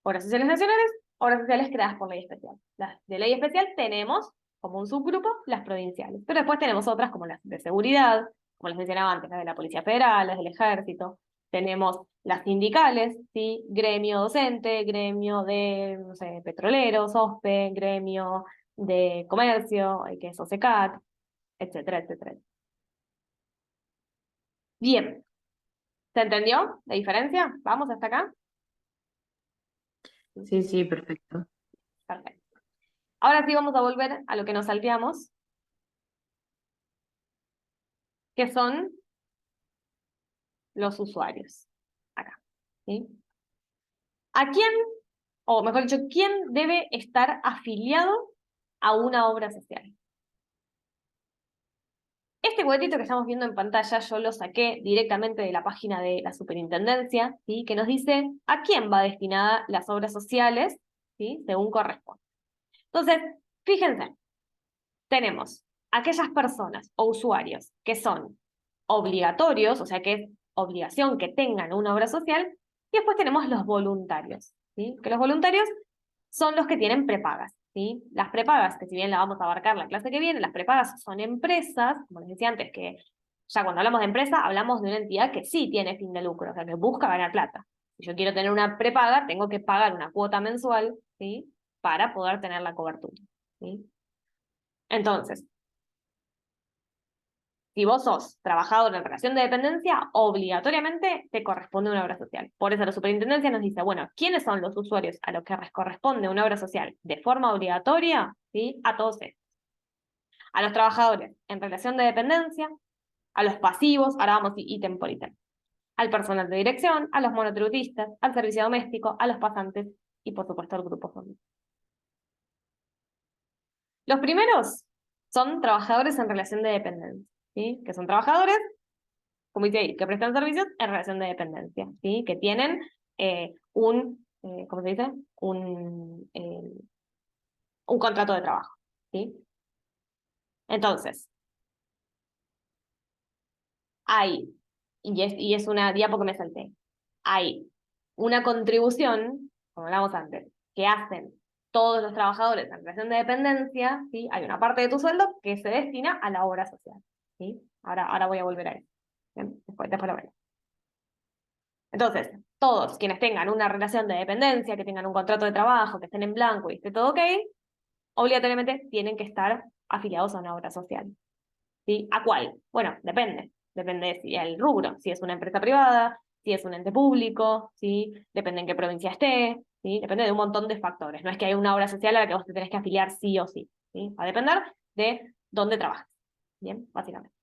obras sociales nacionales, obras sociales creadas por ley especial. Las de ley especial tenemos como un subgrupo las provinciales, pero después tenemos otras como las de seguridad, como les mencionaba antes, las de la Policía Federal, las del Ejército, tenemos las sindicales, ¿sí? Gremio docente, gremio de, no sé, petroleros, OSPE, gremio de comercio, que es OSECAT, etcétera, etcétera. Bien, ¿se entendió la diferencia? ¿Vamos hasta acá? Sí, sí, perfecto. Perfecto. Ahora sí vamos a volver a lo que nos salteamos, que son los usuarios. Acá. ¿Sí? ¿A quién, o mejor dicho, quién debe estar afiliado a una obra social? Este cuadrito que estamos viendo en pantalla yo lo saqué directamente de la página de la superintendencia, ¿sí? Que nos dice a quién va destinada las obras sociales, ¿sí? Según corresponde. Entonces, fíjense, tenemos aquellas personas o usuarios que son obligatorios, o sea que es obligación que tengan una obra social, y después tenemos los voluntarios, ¿sí? Que los voluntarios son los que tienen prepagas, ¿sí? Las prepagas, que si bien la vamos a abarcar la clase que viene, las prepagas son empresas, como les decía antes, que ya cuando hablamos de empresa, hablamos de una entidad que sí tiene fin de lucro, o sea, que busca ganar plata. Si yo quiero tener una prepaga, tengo que pagar una cuota mensual, ¿sí? Para poder tener la cobertura, ¿sí? Entonces, si vos sos trabajador en relación de dependencia, obligatoriamente te corresponde una obra social. Por eso la superintendencia nos dice, bueno, ¿quiénes son los usuarios a los que les corresponde una obra social de forma obligatoria? ¿Sí? A todos estos. A los trabajadores en relación de dependencia, a los pasivos, ahora vamos ítem por ítem. Al personal de dirección, a los monotributistas, al servicio doméstico, a los pasantes y por supuesto al grupo familiar. Los primeros son trabajadores en relación de dependencia, ¿sí? Que son trabajadores, como dice ahí, que prestan servicios en relación de dependencia, ¿sí? Que tienen ¿cómo se dice? Un contrato de trabajo, ¿sí? Entonces, hay, y es una diapo que me salté, hay una contribución, como hablábamos antes, que hacen todos los trabajadores en relación de dependencia, ¿sí? Hay una parte de tu sueldo que se destina a la obra social, ¿sí? Ahora voy a volver a eso. Bien, después lo veré. Entonces, todos quienes tengan una relación de dependencia, que tengan un contrato de trabajo, que estén en blanco y esté todo ok, obligatoriamente tienen que estar afiliados a una obra social. ¿Sí? ¿A cuál? Bueno, depende. Depende de si el rubro, si es una empresa privada, si es un ente público, ¿sí? Depende en qué provincia esté, ¿sí? Depende de un montón de factores. No es que hay una obra social a la que vos te tenés que afiliar sí o sí, ¿sí? Va a depender de dónde trabajas. Bien, básicamente.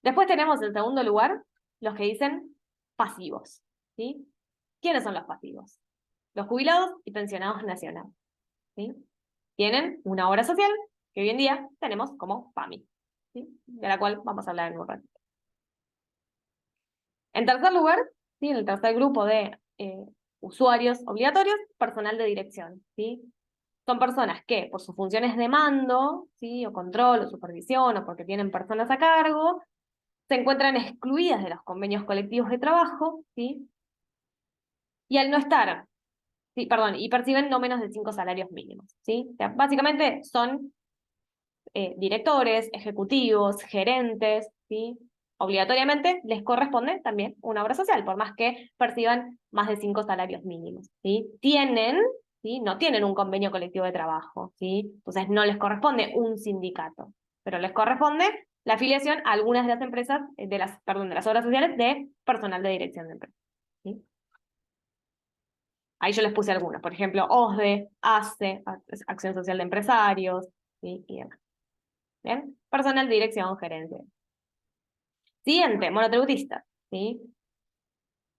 Después tenemos en segundo lugar los que dicen pasivos, ¿sí? ¿Quiénes son los pasivos? Los jubilados y pensionados nacionales, ¿sí? Tienen una obra social que hoy en día tenemos como PAMI, ¿sí? De la cual vamos a hablar en un rato. En tercer lugar, ¿sí? En el tercer grupo de usuarios obligatorios, personal de dirección, ¿sí? Son personas que, por sus funciones de mando, ¿sí? O control, o supervisión, o porque tienen personas a cargo, se encuentran excluidas de los convenios colectivos de trabajo, ¿sí? Y al no estar, sí, perdón, y perciben no menos de 5 salarios mínimos, ¿sí? O sea, básicamente son directores, ejecutivos, gerentes, ¿sí? Obligatoriamente les corresponde también una obra social, por más que perciban más de 5 salarios mínimos, ¿sí? ¿Sí? No tienen un convenio colectivo de trabajo, ¿sí? Entonces no les corresponde un sindicato, pero les corresponde la afiliación a algunas de las empresas, de las obras sociales de personal de dirección de empresas, ¿sí? Ahí yo les puse algunos, por ejemplo, OSDE, ACE, Acción Social de Empresarios, ¿sí? Y demás. ¿Bien? Personal, dirección, gerente. Siguiente, monotributistas, ¿sí?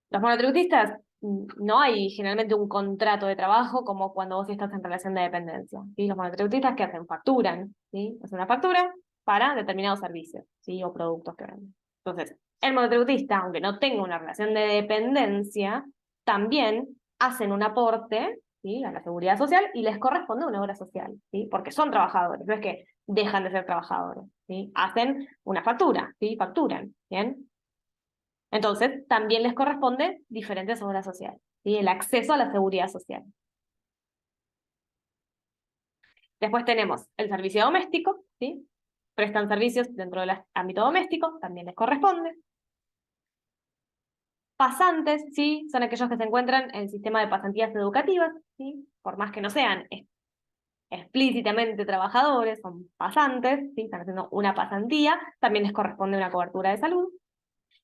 Los monotributistas, no hay generalmente un contrato de trabajo como cuando vos estás en relación de dependencia, ¿sí? Los monotributistas, ¿qué hacen? Facturan, ¿sí? Es una factura para determinados servicios, ¿sí? O productos que venden. Entonces, el monotributista, aunque no tenga una relación de dependencia, también hacen un aporte, ¿sí? A la seguridad social y les corresponde una obra social, ¿sí? Porque son trabajadores, no es que dejan de ser trabajadores, ¿sí? Hacen una factura, ¿sí? Facturan, ¿bien? Entonces, también les corresponde diferentes obras sociales, ¿sí? El acceso a la seguridad social. Después tenemos el servicio doméstico, ¿sí? Prestan servicios dentro del ámbito doméstico, también les corresponde. Pasantes, ¿sí? Son aquellos que se encuentran en el sistema de pasantías educativas, ¿sí? Por más que no sean explícitamente trabajadores, son pasantes, ¿sí? Están haciendo una pasantía, también les corresponde una cobertura de salud.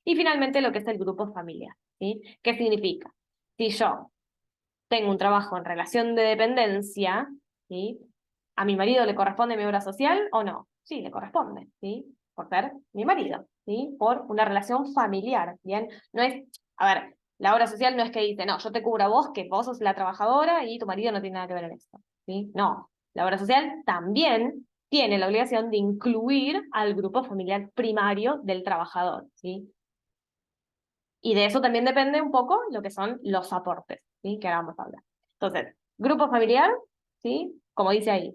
Y finalmente lo que es el grupo familiar, ¿sí? ¿Qué significa? Si yo tengo un trabajo en relación de dependencia, ¿sí? ¿A mi marido le corresponde mi obra social o no? Sí, le corresponde, ¿sí? Por ser mi marido, ¿sí? Por una relación familiar, ¿bien? No es, a ver, la obra social no es que dice, no, yo te cubro a vos, que vos sos la trabajadora y tu marido no tiene nada que ver en esto, ¿sí? No, la obra social también tiene la obligación de incluir al grupo familiar primario del trabajador, ¿sí? Y de eso también depende un poco lo que son los aportes, ¿sí? Que ahora vamos a hablar. Entonces, grupo familiar, ¿sí? Como dice ahí,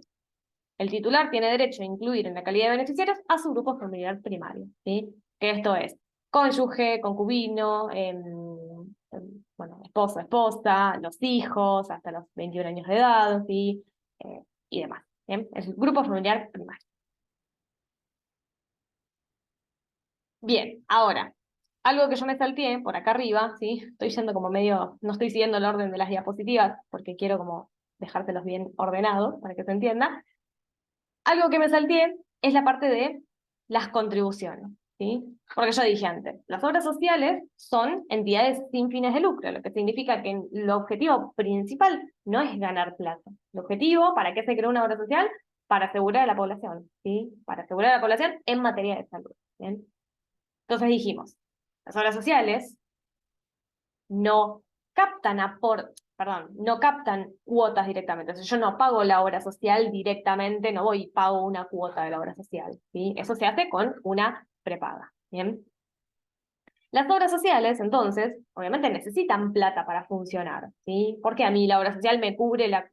el titular tiene derecho a incluir en la calidad de beneficiarios a su grupo familiar primario, ¿sí? Que esto es cónyuge, concubino, bueno, esposo, esposa, los hijos, hasta los 21 años de edad, ¿sí? Y demás, ¿bien? Es el grupo familiar primario. Bien, ahora, algo que yo me salteé por acá arriba, ¿sí? Estoy yendo como medio, no estoy siguiendo el orden de las diapositivas, porque quiero como dejártelos bien ordenados para que se entienda. Algo que me salteé es la parte de las contribuciones, ¿sí? Porque yo dije antes, las obras sociales son entidades sin fines de lucro, lo que significa que el objetivo principal no es ganar plata. El objetivo, ¿para qué se creó una obra social? Para asegurar a la población, ¿sí? Para asegurar a la población en materia de salud, ¿bien? Entonces dijimos, las obras sociales no no captan cuotas directamente. O sea, yo no pago la obra social directamente, no voy y pago una cuota de la obra social, ¿sí? Eso se hace con una prepaga, ¿bien? Las obras sociales, entonces, obviamente necesitan plata para funcionar, ¿sí? Porque a mí la obra social me cubre la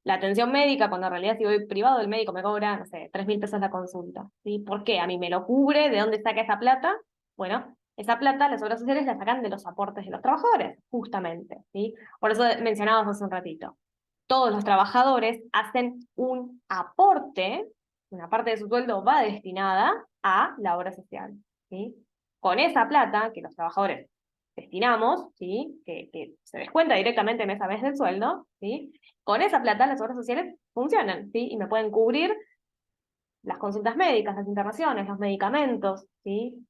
atención médica, cuando en realidad si voy privado el médico me cobra, no sé, 3.000 pesos la consulta, ¿sí? ¿Por qué? A mí me lo cubre, ¿de dónde saca esa plata? Bueno, esa plata las obras sociales la sacan de los aportes de los trabajadores, justamente, ¿sí? Por eso mencionábamos hace un ratito. Todos los trabajadores hacen un aporte, una parte de su sueldo va destinada a la obra social, ¿sí? Con esa plata que los trabajadores destinamos, ¿sí? Que se descuenta directamente mes a mes del sueldo, ¿sí? Con esa plata las obras sociales funcionan, ¿sí? Y me pueden cubrir las consultas médicas, las internaciones, los medicamentos, ¿sí?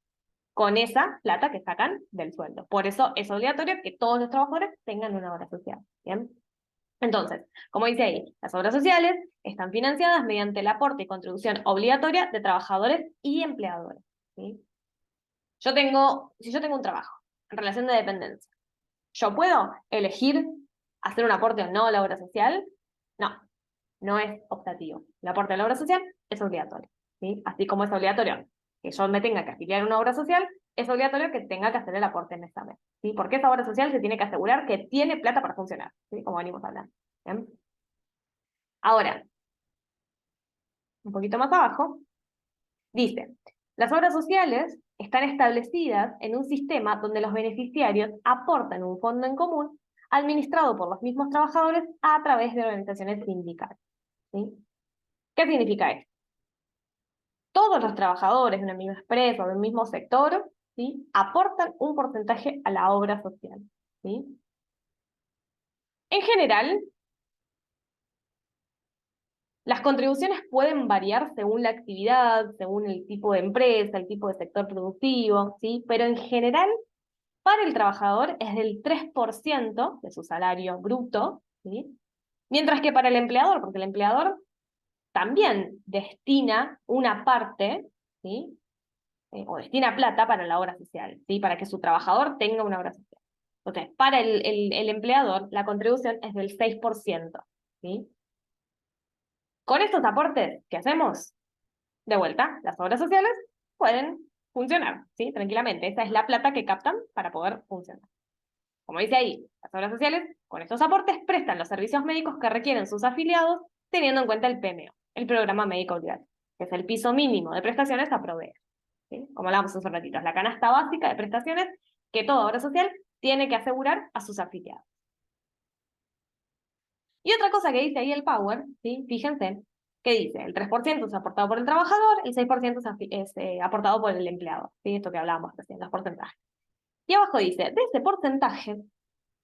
Con esa plata que sacan del sueldo. Por eso es obligatorio que todos los trabajadores tengan una obra social, ¿bien? Entonces, como dice ahí, las obras sociales están financiadas mediante el aporte y contribución obligatoria de trabajadores y empleadores, ¿sí? Si yo tengo un trabajo en relación de dependencia, ¿yo puedo elegir hacer un aporte o no a la obra social? No, no es optativo. El aporte a la obra social es obligatorio, ¿sí? Así como es obligatorio que yo me tenga que afiliar a una obra social, es obligatorio que tenga que hacer el aporte en esta mes, ¿sí? Porque esa obra social se tiene que asegurar que tiene plata para funcionar, ¿sí? Como venimos hablando. ¿Bien? Ahora, un poquito más abajo, dice, las obras sociales están establecidas en un sistema donde los beneficiarios aportan un fondo en común administrado por los mismos trabajadores a través de organizaciones sindicales, ¿sí? ¿Qué significa esto? Todos los trabajadores de una misma empresa o de un mismo sector, ¿sí? Aportan un porcentaje a la obra social, ¿sí? En general, las contribuciones pueden variar según la actividad, según el tipo de empresa, el tipo de sector productivo, ¿sí? Pero en general, para el trabajador es del 3% de su salario bruto, ¿sí? Mientras que para el empleador, porque el empleador también destina una parte, ¿sí? O destina plata para la obra social, ¿sí? Para que su trabajador tenga una obra social. Entonces, para el empleador, la contribución es del 6%, ¿sí? Con estos aportes que hacemos, de vuelta, las obras sociales pueden funcionar, ¿sí? Tranquilamente. Esa es la plata que captan para poder funcionar. Como dice ahí, las obras sociales, con estos aportes, prestan los servicios médicos que requieren sus afiliados, teniendo en cuenta el PMO, el Programa Médico Obligatorio, que es el piso mínimo de prestaciones a proveer, ¿sí? Como hablábamos hace un ratito, es la canasta básica de prestaciones que toda obra social tiene que asegurar a sus afiliados. Y otra cosa que dice ahí el Power, ¿sí? Fíjense, que dice, el 3% es aportado por el trabajador, el 6% es aportado por el empleador, ¿sí? Esto que hablábamos recién, los porcentajes. Y abajo dice, de ese porcentaje,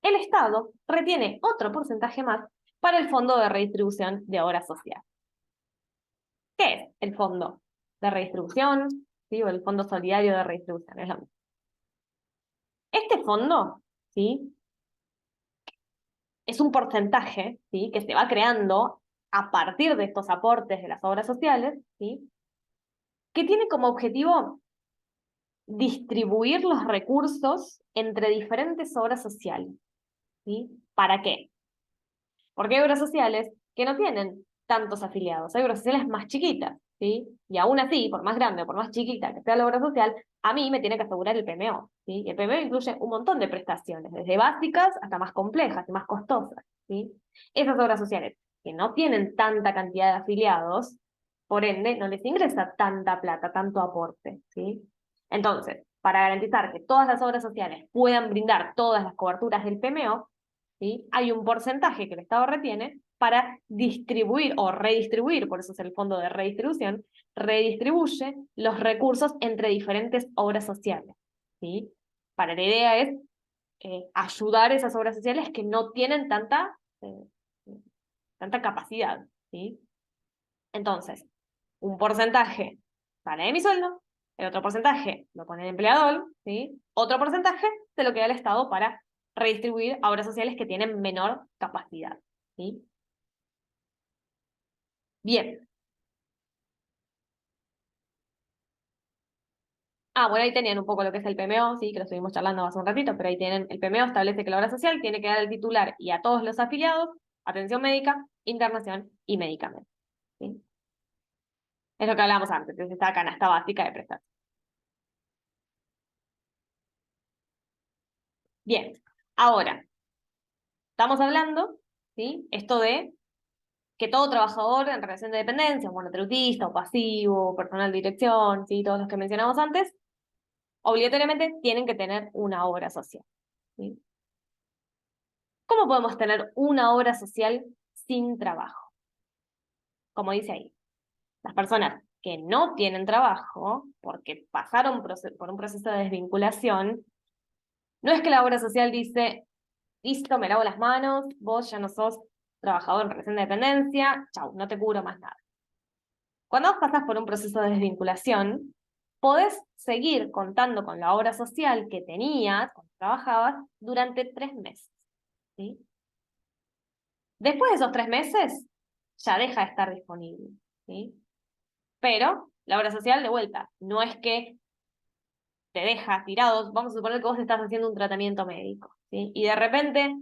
el Estado retiene otro porcentaje más para el Fondo de Redistribución de Obra Social. ¿Qué es el Fondo de Redistribución? ¿Sí? O el Fondo Solidario de Redistribución, es lo mismo. Este fondo, ¿sí? Es un porcentaje, ¿sí? Que se va creando a partir de estos aportes de las obras sociales, ¿sí? Que tiene como objetivo distribuir los recursos entre diferentes obras sociales, ¿sí? ¿Para qué? Porque hay obras sociales que no tienen tantos afiliados, hay obras sociales más chiquitas, ¿sí? Y aún así, por más grande o por más chiquita que sea la obra social, a mí me tiene que asegurar el PMO, ¿sí? Y el PMO incluye un montón de prestaciones, desde básicas hasta más complejas y más costosas, ¿sí? Esas obras sociales que no tienen tanta cantidad de afiliados, por ende, no les ingresa tanta plata, tanto aporte, ¿sí? Entonces, para garantizar que todas las obras sociales puedan brindar todas las coberturas del PMO, ¿sí? Hay un porcentaje que el Estado retiene para distribuir o redistribuir, por eso es el fondo de redistribución, redistribuye los recursos entre diferentes obras sociales, ¿sí? Para la idea es ayudar a esas obras sociales que no tienen tanta capacidad, ¿sí? Entonces, un porcentaje sale de mi sueldo, el otro porcentaje lo pone el empleador, ¿sí? Otro porcentaje se lo queda el Estado para redistribuir a obras sociales que tienen menor capacidad, ¿sí? Bien. Bueno, ahí tenían un poco lo que es el PMO, sí, que lo estuvimos charlando hace un ratito, pero ahí tienen, el PMO establece que la obra social tiene que dar al titular y a todos los afiliados atención médica, internación y medicamentos, ¿sí? Es lo que hablábamos antes, es esta canasta básica de prestaciones. Bien, ahora, estamos hablando, ¿sí? Esto de que todo trabajador en relación de dependencia, monotributista o pasivo, personal de dirección, ¿sí? Todos los que mencionamos antes, obligatoriamente tienen que tener una obra social, ¿sí? ¿Cómo podemos tener una obra social sin trabajo? Como dice ahí, las personas que no tienen trabajo, porque pasaron por un proceso de desvinculación, no es que la obra social dice, listo, me lavo las manos, vos ya no sos trabajador en relación de dependencia, chau, no te cubro más nada. Cuando vos pasás por un proceso de desvinculación, podés seguir contando con la obra social que tenías, cuando trabajabas, durante 3 meses, ¿sí? Después de esos 3 meses, ya deja de estar disponible, ¿sí? Pero la obra social, de vuelta, no es que te deja tirado, vamos a suponer que vos estás haciendo un tratamiento médico, ¿sí? Y de repente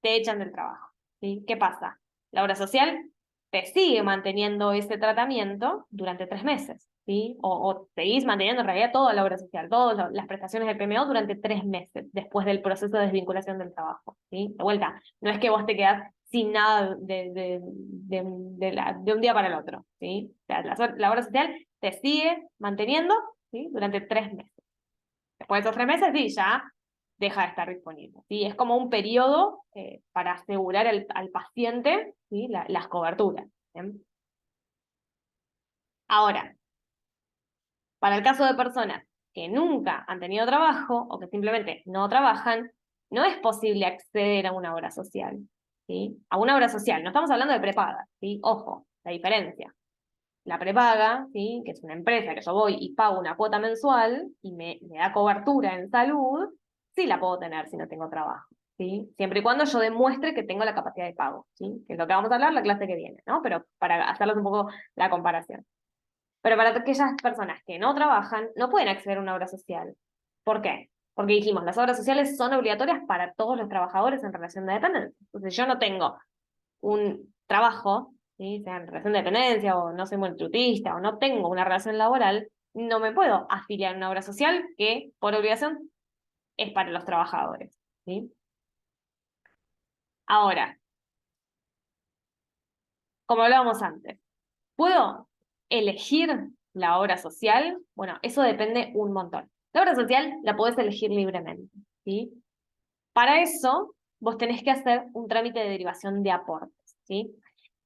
te echan del trabajo, ¿sí? ¿Qué pasa? La obra social te sigue manteniendo ese tratamiento durante 3 meses, ¿sí? O seguís manteniendo en realidad toda la obra social, todas las prestaciones del PMO durante 3 meses después del proceso de desvinculación del trabajo, ¿sí? De vuelta, no es que vos te quedás sin nada de un día para el otro, ¿sí? O sea, la obra social te sigue manteniendo, ¿sí? Durante 3 meses. Después de esos 3 meses, sí, ya deja de estar disponible, ¿sí? Es como un periodo para asegurar al paciente, ¿sí? Las coberturas, ¿bien? Ahora, para el caso de personas que nunca han tenido trabajo o que simplemente no trabajan, no es posible acceder a una obra social, ¿sí? A una obra social, no estamos hablando de prepaga, ¿sí? Ojo, la diferencia. La prepaga, ¿sí? Que es una empresa que yo voy y pago una cuota mensual y me da cobertura en salud, sí la puedo tener si no tengo trabajo, ¿sí? Siempre y cuando yo demuestre que tengo la capacidad de pago, ¿sí? Que es lo que vamos a hablar la clase que viene, ¿no? Pero para hacerles un poco la comparación. Pero para aquellas personas que no trabajan, no pueden acceder a una obra social. ¿Por qué? Porque dijimos, las obras sociales son obligatorias para todos los trabajadores en relación de dependencia. Entonces, yo no tengo un trabajo, ¿sí? Sea en relación de dependencia, o no soy monotributista, o no tengo una relación laboral, no me puedo afiliar a una obra social que, por obligación, es para los trabajadores, ¿sí? Ahora, como hablábamos antes, ¿puedo elegir la obra social? Bueno, eso depende un montón. La obra social la podés elegir libremente, ¿sí? Para eso, vos tenés que hacer un trámite de derivación de aportes, ¿sí?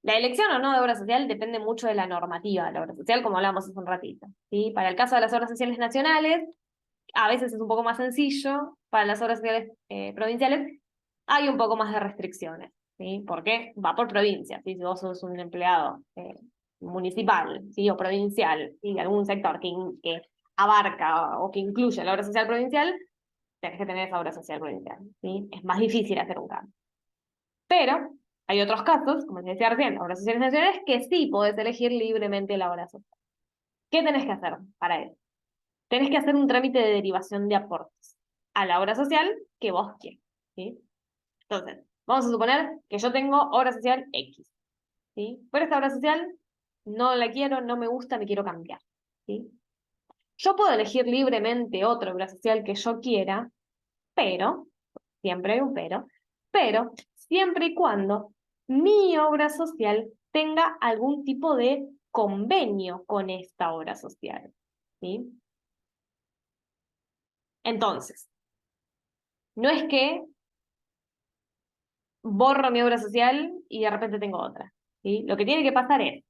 La elección o no de obra social depende mucho de la normativa de la obra social, como hablábamos hace un ratito, ¿sí? Para el caso de las obras sociales nacionales, a veces es un poco más sencillo. Para las obras sociales provinciales, hay un poco más de restricciones, ¿sí? Porque va por provincia, ¿sí? Si vos sos un empleado municipal, ¿sí? O provincial, ¿sí? De algún sector que abarca o que incluye la obra social provincial, tenés que tener esa obra social provincial, ¿sí? Es más difícil hacer un cambio. Pero hay otros casos, como te decía recién, obras sociales nacionales, que sí podés elegir libremente la obra social. ¿Qué tenés que hacer para eso? Tenés que hacer un trámite de derivación de aportes a la obra social que vos quieras, ¿sí? Entonces, vamos a suponer que yo tengo obra social X, ¿sí? Pero esta obra social no la quiero, no me gusta, me quiero cambiar, ¿sí? Yo puedo elegir libremente otra obra social que yo quiera, pero, siempre hay un pero siempre y cuando mi obra social tenga algún tipo de convenio con esta obra social, ¿sí? Entonces, no es que borro mi obra social y de repente tengo otra, ¿sí? Lo que tiene que pasar es,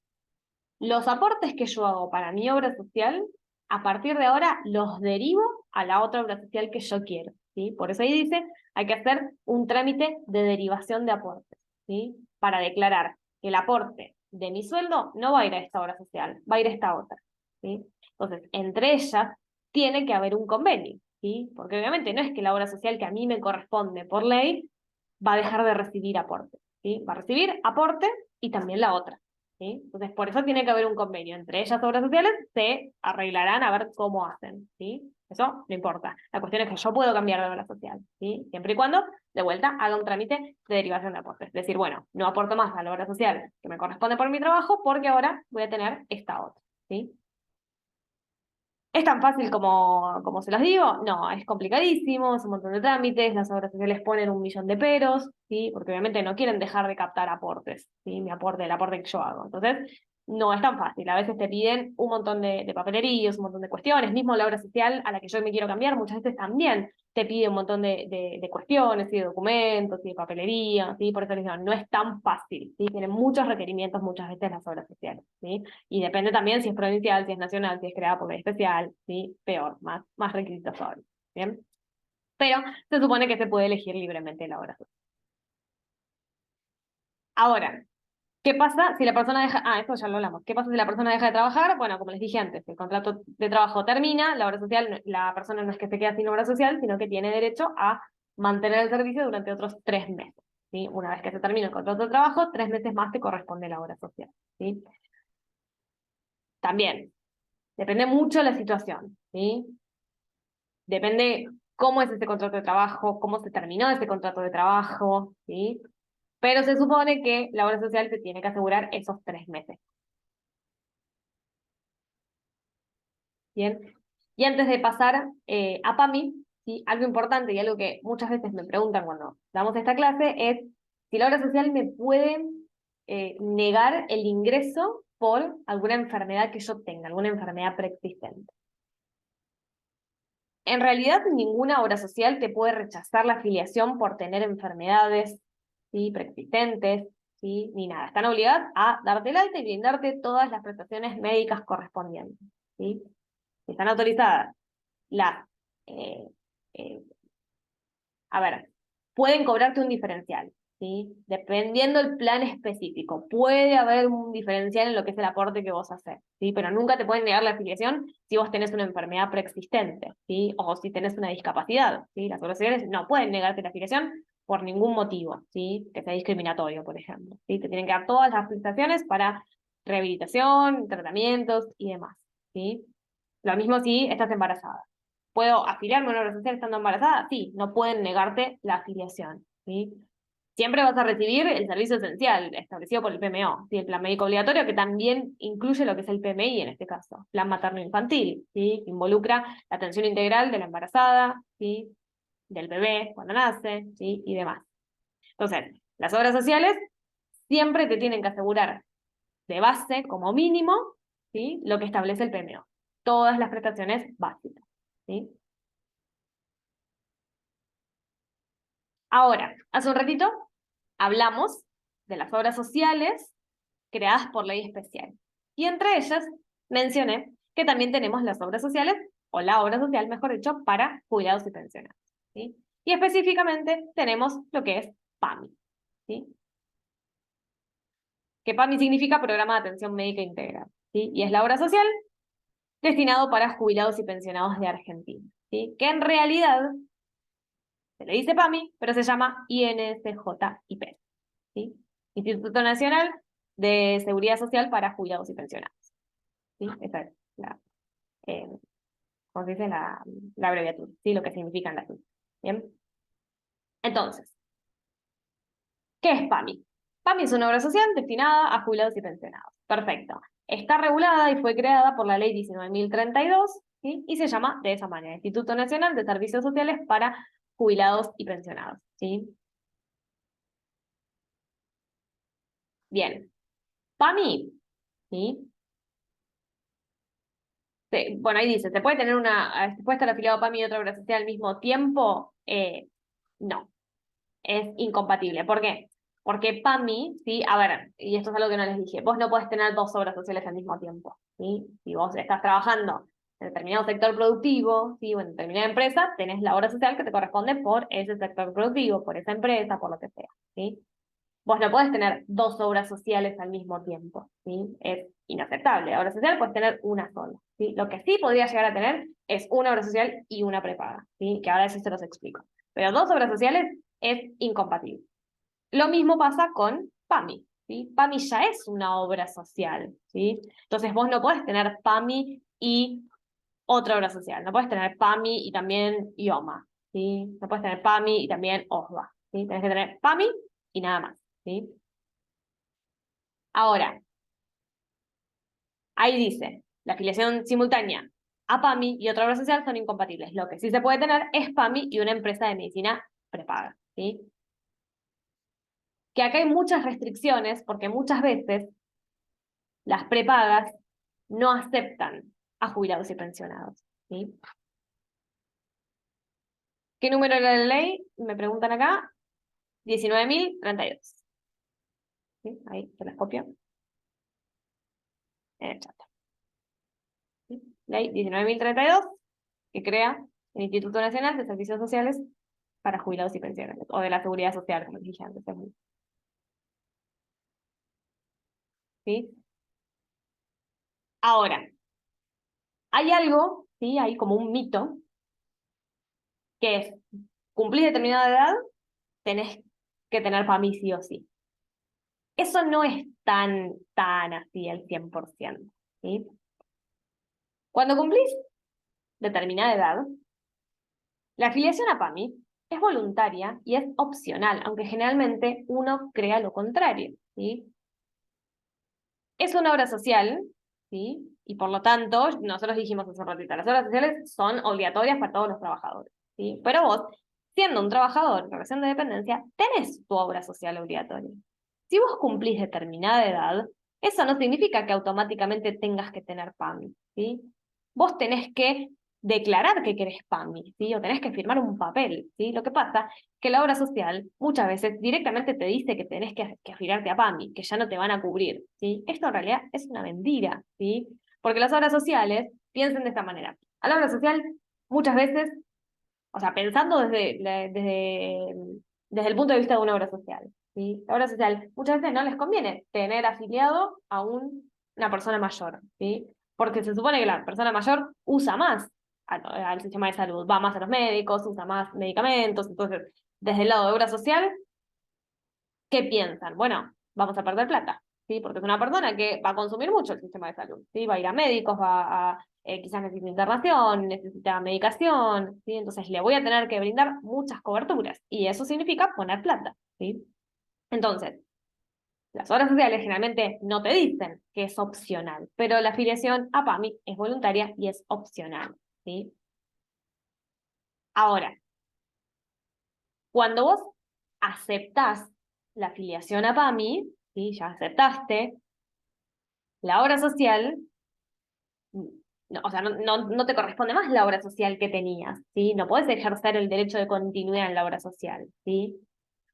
los aportes que yo hago para mi obra social, a partir de ahora los derivo a la otra obra social que yo quiero, ¿sí? Por eso ahí dice, hay que hacer un trámite de derivación de aportes, ¿sí? Para declarar que el aporte de mi sueldo no va a ir a esta obra social, va a ir a esta otra, ¿sí? Entonces, entre ellas tiene que haber un convenio, ¿sí? Porque obviamente no es que la obra social que a mí me corresponde por ley va a dejar de recibir aporte, ¿sí? Va a recibir aporte y también la otra, ¿sí? Entonces, por eso tiene que haber un convenio. Entre ellas, obras sociales, se arreglarán a ver cómo hacen, ¿sí? Eso no importa. La cuestión es que yo puedo cambiar de obra social, ¿sí? Siempre y cuando, de vuelta, haga un trámite de derivación de aportes. Es decir, bueno, no aporto más a la obra social que me corresponde por mi trabajo porque ahora voy a tener esta otra, ¿sí? ¿Es tan fácil como se los digo? No, es complicadísimo, es un montón de trámites, las obras sociales ponen un millón de peros, ¿sí? Porque obviamente no quieren dejar de captar aportes, ¿sí? El aporte que yo hago. Entonces, no es tan fácil. A veces te piden un montón de papeleríos, un montón de cuestiones. Mismo la obra social a la que yo me quiero cambiar, muchas veces también te pide un montón de cuestiones y de documentos y de papelería, ¿sí? Por eso les digo, no es tan fácil, ¿sí? Tienen muchos requerimientos muchas veces las obras sociales, ¿sí? Y depende también si es provincial, si es nacional, si es creada por ley especial, ¿sí? Peor, más requisitos todavía, ¿bien? Pero se supone que se puede elegir libremente la obra social. Ahora, ¿qué pasa si la persona deja, esto ya lo hablamos, ¿qué pasa si la persona deja de trabajar? Bueno, como les dije antes, el contrato de trabajo termina, la obra social, la persona no es que se queda sin obra social, sino que tiene derecho a mantener el servicio durante otros 3 meses, ¿sí? Una vez que se termina el contrato de trabajo, 3 meses más te corresponde la obra social, ¿sí? También, depende mucho de la situación, ¿sí? Depende cómo es ese contrato de trabajo, cómo se terminó ese contrato de trabajo, ¿sí? Pero se supone que la obra social te tiene que asegurar esos 3 meses. Bien. Y antes de pasar a PAMI, ¿sí? Algo importante y algo que muchas veces me preguntan cuando damos esta clase es si la obra social me puede negar el ingreso por alguna enfermedad que yo tenga, alguna enfermedad preexistente. En realidad, ninguna obra social te puede rechazar la afiliación por tener enfermedades, ¿sí? Preexistentes, ¿sí? Ni nada. Están obligadas a darte el alta y brindarte todas las prestaciones médicas correspondientes, ¿sí? Están autorizadas las, eh, eh, a ver, pueden cobrarte un diferencial, ¿sí? Dependiendo del plan específico. Puede haber un diferencial en lo que es el aporte que vos haces, ¿sí? Pero nunca te pueden negar la afiliación si vos tenés una enfermedad preexistente, ¿sí? O si tenés una discapacidad, ¿sí? Las obras sociales no pueden negarte la afiliación por ningún motivo, ¿sí? Que sea discriminatorio, por ejemplo, ¿sí? Te tienen que dar todas las prestaciones para rehabilitación, tratamientos y demás, ¿sí? Lo mismo si estás embarazada. ¿Puedo afiliarme a una obra social estando embarazada? Sí, no pueden negarte la afiliación, ¿sí? Siempre vas a recibir el servicio esencial establecido por el PMO, ¿sí? El plan médico obligatorio, que también incluye lo que es el PMI en este caso, plan materno-infantil, ¿sí? Que involucra la atención integral de la embarazada, ¿sí? Del bebé cuando nace, ¿sí? Y demás. Entonces, las obras sociales siempre te tienen que asegurar de base, como mínimo, ¿sí? Lo que establece el PMO. Todas las prestaciones básicas, ¿sí? Ahora, hace un ratito hablamos de las obras sociales creadas por ley especial. Y entre ellas mencioné que también tenemos las obras sociales, o la obra social, mejor dicho, para jubilados y pensionados, ¿sí? Y específicamente tenemos lo que es PAMI, ¿sí? Que PAMI significa Programa de Atención Médica Integral, ¿sí? Y es la obra social destinado para jubilados y pensionados de Argentina, ¿sí? Que en realidad se le dice PAMI, pero se llama INSJIP, ¿sí? Instituto Nacional de Seguridad Social para Jubilados y Pensionados, ¿sí? Esa es eh, ¿cómo se dice? La abreviatura, ¿sí? Lo que significan las siglas, ¿bien? Entonces, ¿qué es PAMI? PAMI es una obra social destinada a jubilados y pensionados. Perfecto. Está regulada y fue creada por la Ley 19.032, ¿sí? Y se llama de esa manera, Instituto Nacional de Servicios Sociales para Jubilados y Pensionados, ¿sí? Bien. PAMI, ¿sí? Bueno, ahí dice, ¿se puede tener se puede estar afiliado a PAMI y otra obra social al mismo tiempo? No, es incompatible. ¿Por qué? Porque PAMI, ¿sí? A ver, y esto es algo que no les dije, vos no podés tener dos obras sociales al mismo tiempo, ¿sí? Si vos estás trabajando en determinado sector productivo, ¿sí? O en determinada empresa, tenés la obra social que te corresponde por ese sector productivo, por esa empresa, por lo que sea, ¿sí? Vos no podés tener dos obras sociales al mismo tiempo, ¿sí? Es inaceptable. La obra social puedes tener una sola, ¿sí? Lo que sí podría llegar a tener es una obra social y una prepaga, ¿sí? Que ahora eso se los explico. Pero dos obras sociales es incompatible. Lo mismo pasa con PAMI, ¿sí? PAMI ya es una obra social, ¿sí? Entonces vos no podés tener PAMI y otra obra social. No podés tener PAMI y también IOMA, ¿sí? No podés tener PAMI y también OSBA, ¿sí? Tenés que tener PAMI y nada más, ¿sí? Ahora, ahí dice, la afiliación simultánea APAMI y otra obra social son incompatibles. Lo que sí se puede tener es PAMI y una empresa de medicina prepaga, ¿sí? Que acá hay muchas restricciones porque muchas veces las prepagas no aceptan a jubilados y pensionados, ¿sí? ¿Qué número era la ley? Me preguntan acá. 19.032. ¿Sí? Ahí te las copio en el chat. ¿Sí? Ley 19.032, que crea el Instituto Nacional de Servicios Sociales para Jubilados y Pensionados, o de la Seguridad Social, como dije antes. ¿Sí? Ahora, hay algo, ¿sí? Hay como un mito, que es, cumplís determinada edad, tenés que tener PAMI sí o sí. Eso no es tan así al 100%, ¿sí? Cuando cumplís determinada edad, la afiliación a PAMI es voluntaria y es opcional, aunque generalmente uno crea lo contrario, ¿sí? Es una obra social, ¿sí? Y por lo tanto, nosotros dijimos hace un ratito, las obras sociales son obligatorias para todos los trabajadores, ¿sí? Pero vos, siendo un trabajador en relación de dependencia, tenés tu obra social obligatoria. Si vos cumplís determinada edad, eso no significa que automáticamente tengas que tener PAMI, ¿sí? Vos tenés que declarar que querés PAMI, ¿sí? O tenés que firmar un papel, ¿sí? Lo que pasa es que la obra social muchas veces directamente te dice que tenés que afiliarte a PAMI, que ya no te van a cubrir, ¿sí? Esto en realidad es una mentira, ¿sí? Porque las obras sociales piensen de esta manera. A la obra social muchas veces, o sea, pensando desde el punto de vista de una obra social, ¿sí? La obra social muchas veces no les conviene tener afiliado a una persona mayor, ¿sí? Porque se supone que la persona mayor usa más al sistema de salud, va más a los médicos, usa más medicamentos, entonces, desde el lado de obra social, ¿qué piensan? Bueno, vamos a perder plata, ¿sí? Porque es una persona que va a consumir mucho el sistema de salud, ¿sí? Va a ir a médicos, quizás necesita internación, necesita medicación, ¿sí? Entonces le voy a tener que brindar muchas coberturas, y eso significa poner plata, ¿sí? Entonces, las obras sociales generalmente no te dicen que es opcional, pero la afiliación a PAMI es voluntaria y es opcional, ¿sí? Ahora, cuando vos aceptás la afiliación a PAMI, ¿sí? Ya aceptaste, la obra social, no, o sea, no te corresponde más la obra social que tenías, ¿sí? No podés ejercer el derecho de continuidad en la obra social, ¿sí?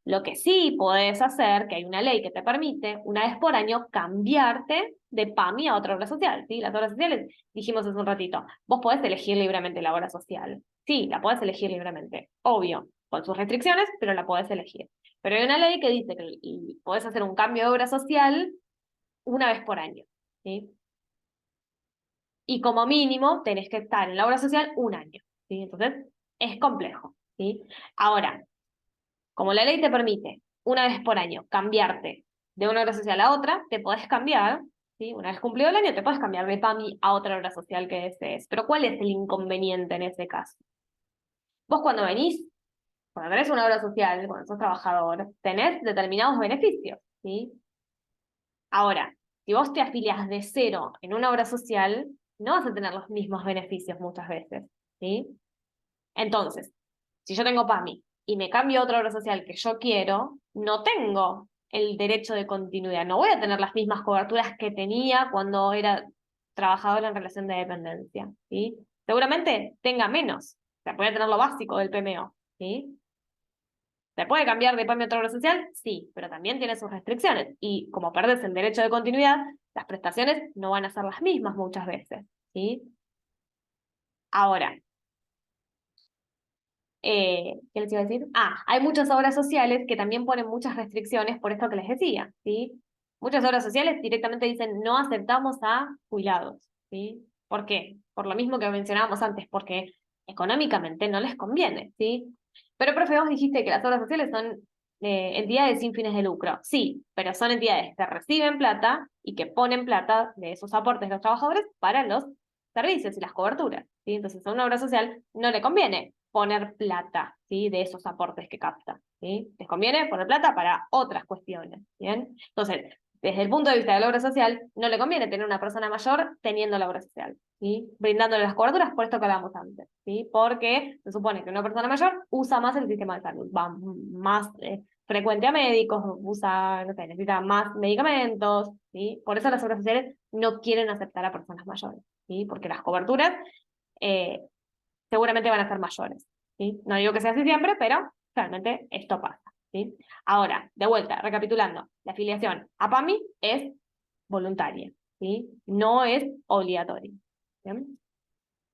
Lo que sí podés hacer, que hay una ley que te permite, una vez por año, cambiarte de PAMI a otra obra social, ¿sí? Las obras sociales, dijimos hace un ratito, vos podés elegir libremente la obra social. Sí, la podés elegir libremente, obvio, con sus restricciones, pero la podés elegir. Pero hay una ley que dice que podés hacer un cambio de obra social una vez por año, ¿sí? Y como mínimo tenés que estar en la obra social un año, ¿sí? Entonces, es complejo, ¿sí? Ahora, como la ley te permite una vez por año cambiarte de una obra social a otra, te podés cambiar, ¿sí? Una vez cumplido el año, te podés cambiar de PAMI a otra obra social que desees. Pero ¿cuál es el inconveniente en ese caso? Vos cuando tenés una obra social, cuando sos trabajador, tenés determinados beneficios, ¿sí? Ahora, si vos te afilias de cero en una obra social, no vas a tener los mismos beneficios muchas veces, ¿sí? Entonces, si yo tengo PAMI y me cambio a otra obra social que yo quiero, no tengo el derecho de continuidad. No voy a tener las mismas coberturas que tenía cuando era trabajadora en relación de dependencia, ¿sí? Seguramente tenga menos. O sea, puede tener lo básico del PMO, ¿sí? ¿Se puede cambiar de PAMI a otra obra social? Sí, pero también tiene sus restricciones. Y como perdes el derecho de continuidad, las prestaciones no van a ser las mismas muchas veces, ¿sí? Ahora, ¿qué les iba a decir? Hay muchas obras sociales que también ponen muchas restricciones por esto que les decía, ¿sí? Muchas obras sociales directamente dicen no aceptamos a jubilados, ¿sí? ¿Por qué? Por lo mismo que mencionábamos antes, porque económicamente no les conviene, ¿sí? Pero, profe, vos dijiste que las obras sociales son entidades sin fines de lucro. Sí, pero son entidades que reciben plata y que ponen plata de esos aportes de los trabajadores para los servicios y las coberturas, ¿sí? Entonces a una obra social no le conviene poner plata, ¿sí? De esos aportes que capta, ¿sí? Les conviene poner plata para otras cuestiones, ¿bien? Entonces, desde el punto de vista de la obra social, no le conviene tener una persona mayor teniendo la obra social, ¿sí? Brindándole las coberturas, por esto que hablábamos antes, ¿sí? Porque se supone que una persona mayor usa más el sistema de salud, va más frecuente a médicos, usa, no sé, necesita más medicamentos, ¿sí? Por eso las obras sociales no quieren aceptar a personas mayores, ¿sí? Porque las coberturas eh, seguramente van a ser mayores, ¿sí? No digo que sea así siempre, pero realmente esto pasa, ¿sí? Ahora, de vuelta, recapitulando, la afiliación a PAMI es voluntaria, ¿sí? No es obligatoria, ¿bien?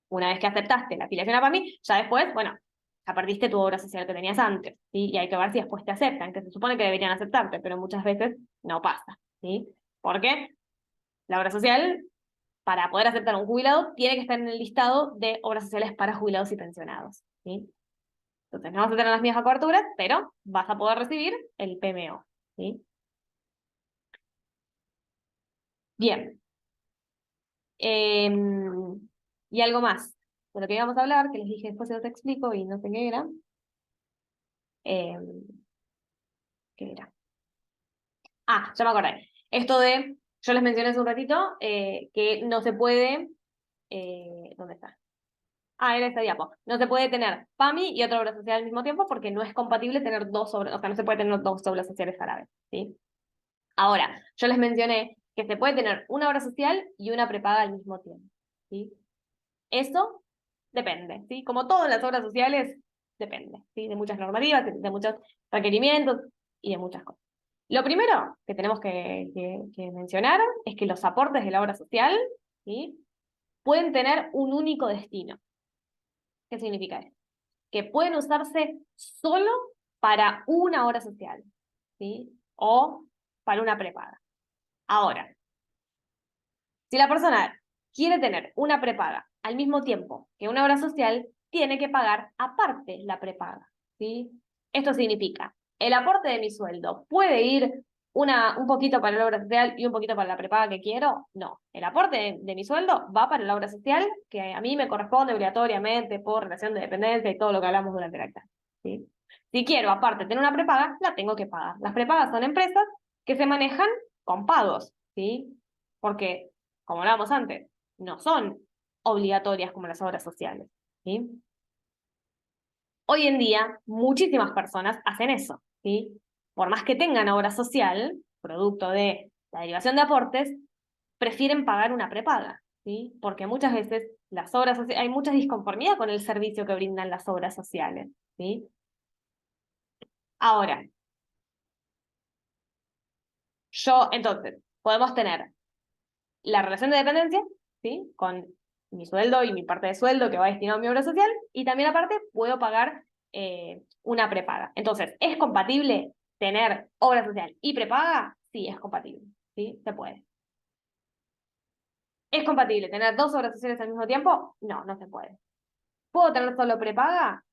Una vez que aceptaste la afiliación a PAMI, ya después, bueno, ya perdiste tu obra social que tenías antes, ¿sí? Y hay que ver si después te aceptan, que se supone que deberían aceptarte, pero muchas veces no pasa, ¿sí? Porque la obra social, para poder aceptar a un jubilado, tiene que estar en el listado de obras sociales para jubilados y pensionados, ¿sí? Entonces, no vas a tener las mismas coberturas, pero vas a poder recibir el PMO, ¿sí? Bien. Y algo más de lo que íbamos a hablar, que les dije después se los explico y no sé qué era. Em, ¿Qué era? Ah, ya me acordé. Esto de, yo les mencioné hace un ratito, que no se puede, ¿dónde está? Ah, era esta diapo. No se puede tener PAMI y otra obra social al mismo tiempo porque no es compatible tener dos obras, o sea, no se puede tener dos obras sociales a la vez, ¿sí? Ahora, yo les mencioné que se puede tener una obra social y una prepaga al mismo tiempo, ¿sí? Eso depende, ¿sí? Como todas las obras sociales, depende, ¿sí? De muchas normativas, de muchos requerimientos y de muchas cosas. Lo primero que tenemos que mencionar es que los aportes de la obra social, ¿sí? Pueden tener un único destino. ¿Qué significa esto? Que pueden usarse solo para una obra social, ¿sí? O para una prepaga. Ahora, si la persona quiere tener una prepaga al mismo tiempo que una obra social, tiene que pagar aparte la prepaga, ¿sí? Esto significa, el aporte de mi sueldo puede ir un poquito para la obra social y un poquito para la prepaga que quiero. No, el aporte de mi sueldo va para la obra social que a mí me corresponde obligatoriamente por relación de dependencia y todo lo que hablamos durante la clase, ¿sí? Si quiero aparte tener una prepaga, la tengo que pagar. Las prepagas son empresas que se manejan con pagos, ¿sí? Porque como hablábamos antes, no son obligatorias como las obras sociales, ¿sí? Hoy en día, muchísimas personas hacen eso, ¿sí? Por más que tengan obra social, producto de la derivación de aportes, prefieren pagar una prepaga, ¿sí? Porque muchas veces las obras hay mucha disconformidad con el servicio que brindan las obras sociales, ¿sí? Ahora, entonces, podemos tener la relación de dependencia, ¿sí? Con mi sueldo y mi parte de sueldo que va destinado a mi obra social, y también aparte puedo pagar una prepaga. Entonces, ¿es compatible tener obra social y prepaga? Sí, es compatible, ¿sí? Se puede. ¿Es compatible tener dos obras sociales al mismo tiempo? No, no se puede. ¿Puedo tener solo prepaga?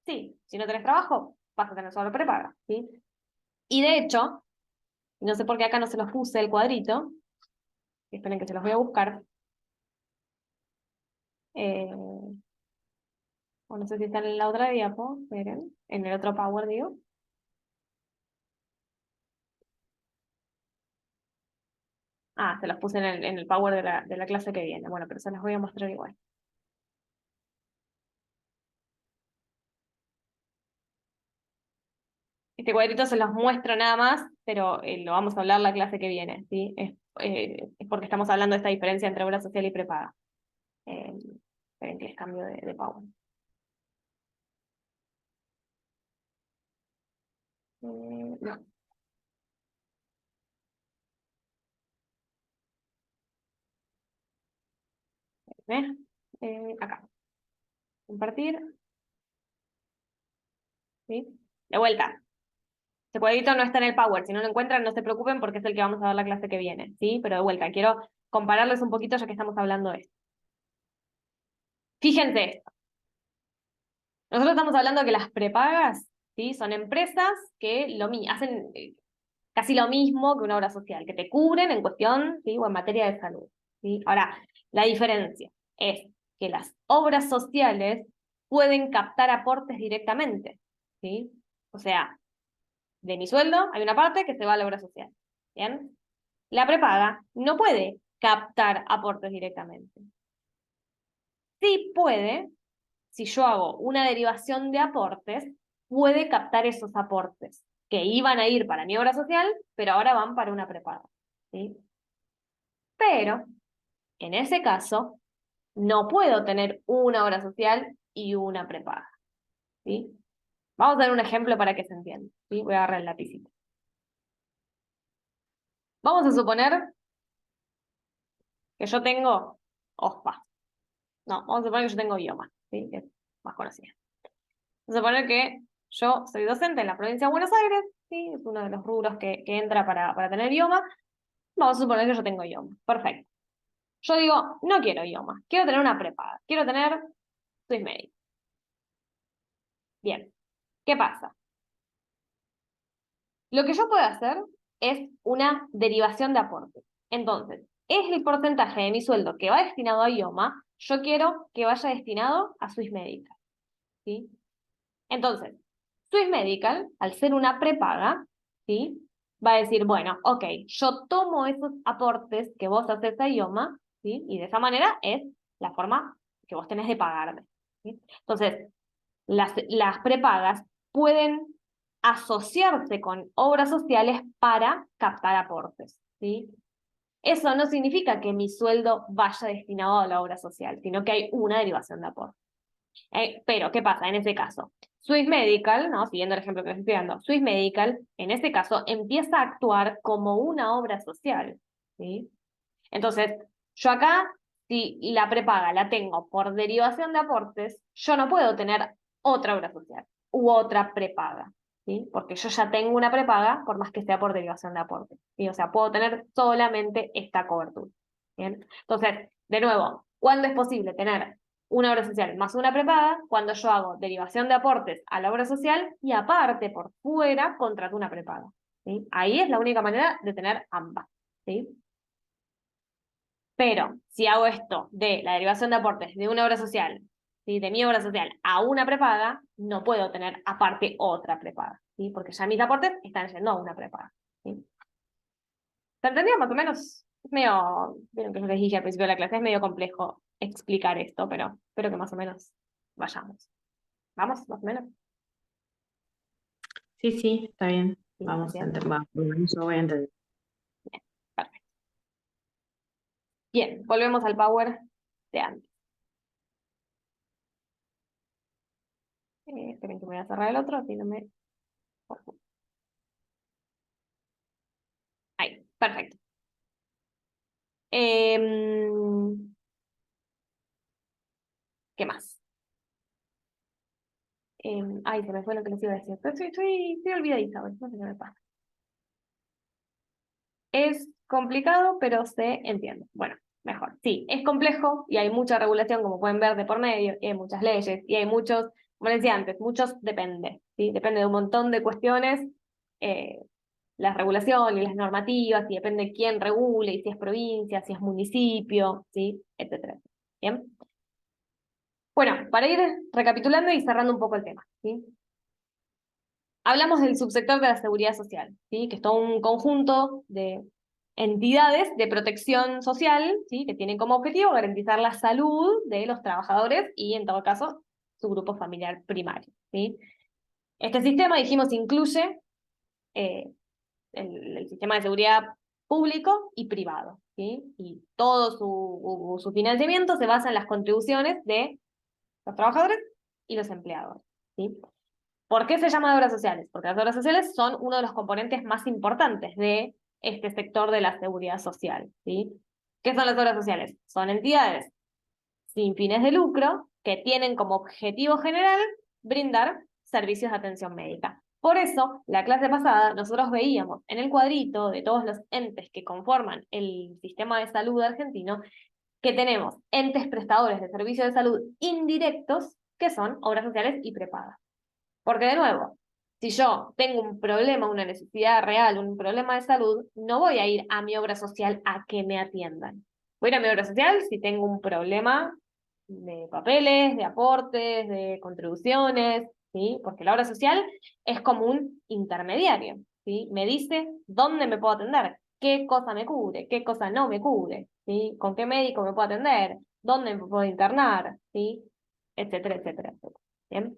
Sí. Si no tenés trabajo, vas a tener solo prepaga, ¿sí? Y de hecho, no sé por qué acá no se los puse el cuadrito, esperen que se los voy a buscar. Eh, O no sé si están en la otra diapo, esperen, en el otro Power, digo. Ah, se los puse en el Power de la clase que viene. Bueno, pero se los voy a mostrar igual. Este cuadrito se los muestro nada más, pero lo vamos a hablar la clase que viene, ¿sí? Es porque estamos hablando de esta diferencia entre obra social y prepaga. Eh, Esperen que les cambio de Power. No. ¿Eh? Acá. Compartir. ¿Sí? De vuelta. Este cuadrito no está en el Power, si no lo encuentran no se preocupen porque es el que vamos a dar la clase que viene, ¿sí? Pero de vuelta, quiero compararles un poquito ya que estamos hablando de esto. Fíjense esto. Nosotros estamos hablando que las prepagas, ¿sí? Son empresas que hacen casi lo mismo que una obra social, que te cubren en cuestión, ¿sí? O en materia de salud, ¿sí? Ahora, la diferencia es que las obras sociales pueden captar aportes directamente, ¿sí? O sea, de mi sueldo hay una parte que se va a la obra social, ¿bien? la prepaga no puede captar aportes directamente. Sí puede, si yo hago una derivación de aportes, puede captar esos aportes que iban a ir para mi obra social, pero ahora van para una prepaga, ¿sí? Pero, en ese caso, no puedo tener una obra social y una prepaga, ¿sí? Vamos a dar un ejemplo para que se entienda, ¿sí? Voy a agarrar el lapicito. Vamos a suponer que yo tengo OSPA. No, vamos a suponer que yo tengo IOMA, ¿sí? Que es más conocida. Vamos a suponer que yo soy docente en la provincia de Buenos Aires, ¿sí? Es uno de los rubros que entra para tener IOMA. Vamos a suponer que yo tengo IOMA. Perfecto. Yo digo, no quiero IOMA, quiero tener una prepaga, quiero tener Swissmedic. Bien, ¿qué pasa? Lo que yo puedo hacer es una derivación de aportes. Entonces, es el porcentaje de mi sueldo que va destinado a IOMA, yo quiero que vaya destinado a Swiss Medical, ¿sí? Entonces, Swiss Medical, al ser una prepaga, ¿sí? Va a decir, bueno, ok, yo tomo esos aportes que vos haces a IOMA, ¿sí? Y de esa manera es la forma que vos tenés de pagarme, ¿sí? Entonces, las prepagas pueden asociarse con obras sociales para captar aportes, ¿sí? Eso no significa que mi sueldo vaya destinado a la obra social, sino que hay una derivación de aporte. Pero, ¿qué pasa en ese caso? Swiss Medical, ¿no? Siguiendo el ejemplo que les estoy dando, Swiss Medical, en ese caso, empieza a actuar como una obra social, ¿sí? Entonces, yo acá, si la prepaga la tengo por derivación de aportes, yo no puedo tener otra obra social u otra prepaga, ¿sí? Porque yo ya tengo una prepaga, por más que sea por derivación de aportes, ¿sí? O sea, puedo tener solamente esta cobertura, ¿bien? Entonces, de nuevo, ¿cuándo es posible tener una obra social más una prepaga? Cuando yo hago derivación de aportes a la obra social y aparte, por fuera, contrato una prepaga, ¿sí? Ahí es la única manera de tener ambas, ¿sí? Pero si hago esto de la derivación de aportes de una obra social, ¿sí? De mi obra social a una prepaga, no puedo tener aparte otra prepaga, ¿sí? Porque ya mis aportes están yendo a una prepaga, ¿sí? ¿Se entendió más o menos? Es medio, vieron que yo les dije al principio de la clase, es medio complejo explicar esto, pero espero que más o menos vayamos. ¿Vamos? ¿Más o menos? Sí, sí, está bien. Sí, ¿se Vamos a entiende? entender. Por lo menos yo voy a entender. Bien, perfecto. Bien, volvemos al power de antes. Esperen que me voy a cerrar el otro, así no me... Ahí, perfecto. ¿Qué más? Ay, se me fue lo que les iba a decir. Estoy olvidadiza hoy, no sé qué me pasa. Es complicado, pero se entiende. Bueno, mejor. Sí, es complejo y hay mucha regulación, como pueden ver, de por medio, y hay muchas leyes, y hay muchos, como les decía antes, muchos depende, ¿sí? Depende de un montón de cuestiones, eh, la regulación y las normativas, y depende quién regule, y si es provincia, si es municipio, ¿sí? Etcétera. ¿Bien? Bueno, para ir recapitulando y cerrando un poco el tema, ¿sí? Hablamos del subsector de la seguridad social, ¿sí? Que es todo un conjunto de entidades de protección social, ¿sí? Que tienen como objetivo garantizar la salud de los trabajadores y, en todo caso, su grupo familiar primario, ¿sí? Este sistema, dijimos, incluye el sistema de seguridad público y privado, ¿sí? Y todo su financiamiento se basa en las contribuciones de los trabajadores y los empleadores, ¿sí? ¿Por qué se llama de obras sociales? Porque las obras sociales son uno de los componentes más importantes de este sector de la seguridad social, ¿sí? ¿Qué son las obras sociales? Son entidades sin fines de lucro que tienen como objetivo general brindar servicios de atención médica. Por eso, la clase pasada, nosotros veíamos en el cuadrito de todos los entes que conforman el sistema de salud argentino que tenemos entes prestadores de servicios de salud indirectos que son obras sociales y prepagas. Porque de nuevo, si yo tengo un problema, una necesidad real, un problema de salud, no voy a ir a mi obra social a que me atiendan. Voy a ir a mi obra social si tengo un problema de papeles, de aportes, de contribuciones, ¿sí? Porque la obra social es como un intermediario, ¿sí? Me dice dónde me puedo atender. qué cosa me cubre, qué cosa no me cubre, ¿sí? Con qué médico me puedo atender, dónde me puedo internar, ¿sí? Etcétera, etcétera, etcétera. ¿Bien?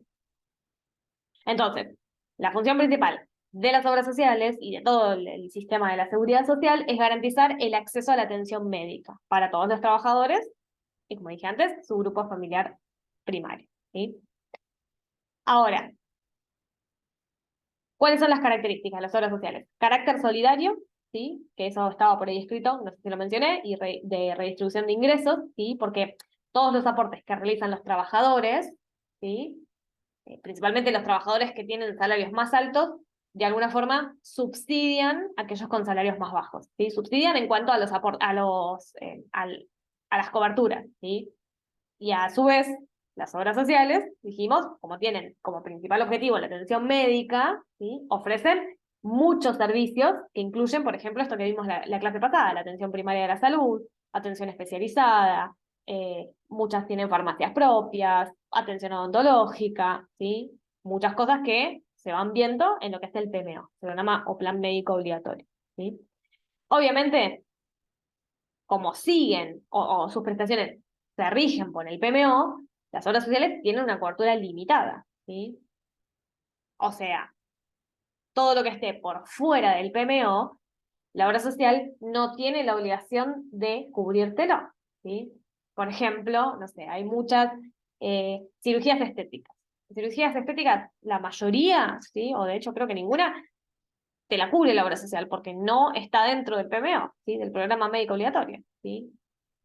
Entonces, la función principal de las obras sociales y de todo el sistema de la seguridad social es garantizar el acceso a la atención médica para todos los trabajadores y, como dije antes, su grupo familiar primario, ¿sí? Ahora, ¿cuáles son las características de las obras sociales? Carácter solidario, ¿sí? Que eso estaba por ahí escrito, no sé si lo mencioné, y de redistribución de ingresos, ¿sí? Porque todos los aportes que realizan los trabajadores, ¿sí? Principalmente los trabajadores que tienen salarios más altos, de alguna forma subsidian a aquellos con salarios más bajos, ¿sí? Subsidian en cuanto a los a las coberturas, ¿sí? Y a su vez, las obras sociales, dijimos, como tienen como principal objetivo la atención médica, ¿sí? Ofrecen muchos servicios que incluyen, por ejemplo, esto que vimos la clase pasada, la atención primaria de la salud, atención especializada, muchas tienen farmacias propias, atención odontológica, ¿sí? Muchas cosas que se van viendo en lo que es el PMO, programa o plan médico obligatorio, ¿sí? Obviamente, como siguen o sus prestaciones se rigen por el PMO, las obras sociales tienen una cobertura limitada, ¿sí? O sea, todo lo que esté por fuera del PMO, la obra social no tiene la obligación de cubrírtelo, ¿sí? Por ejemplo, no sé, hay muchas cirugías estéticas. Cirugías estéticas, la mayoría, ¿sí? O de hecho creo que ninguna, te la cubre la obra social porque no está dentro del PMO, ¿sí? Del programa médico obligatorio, ¿sí?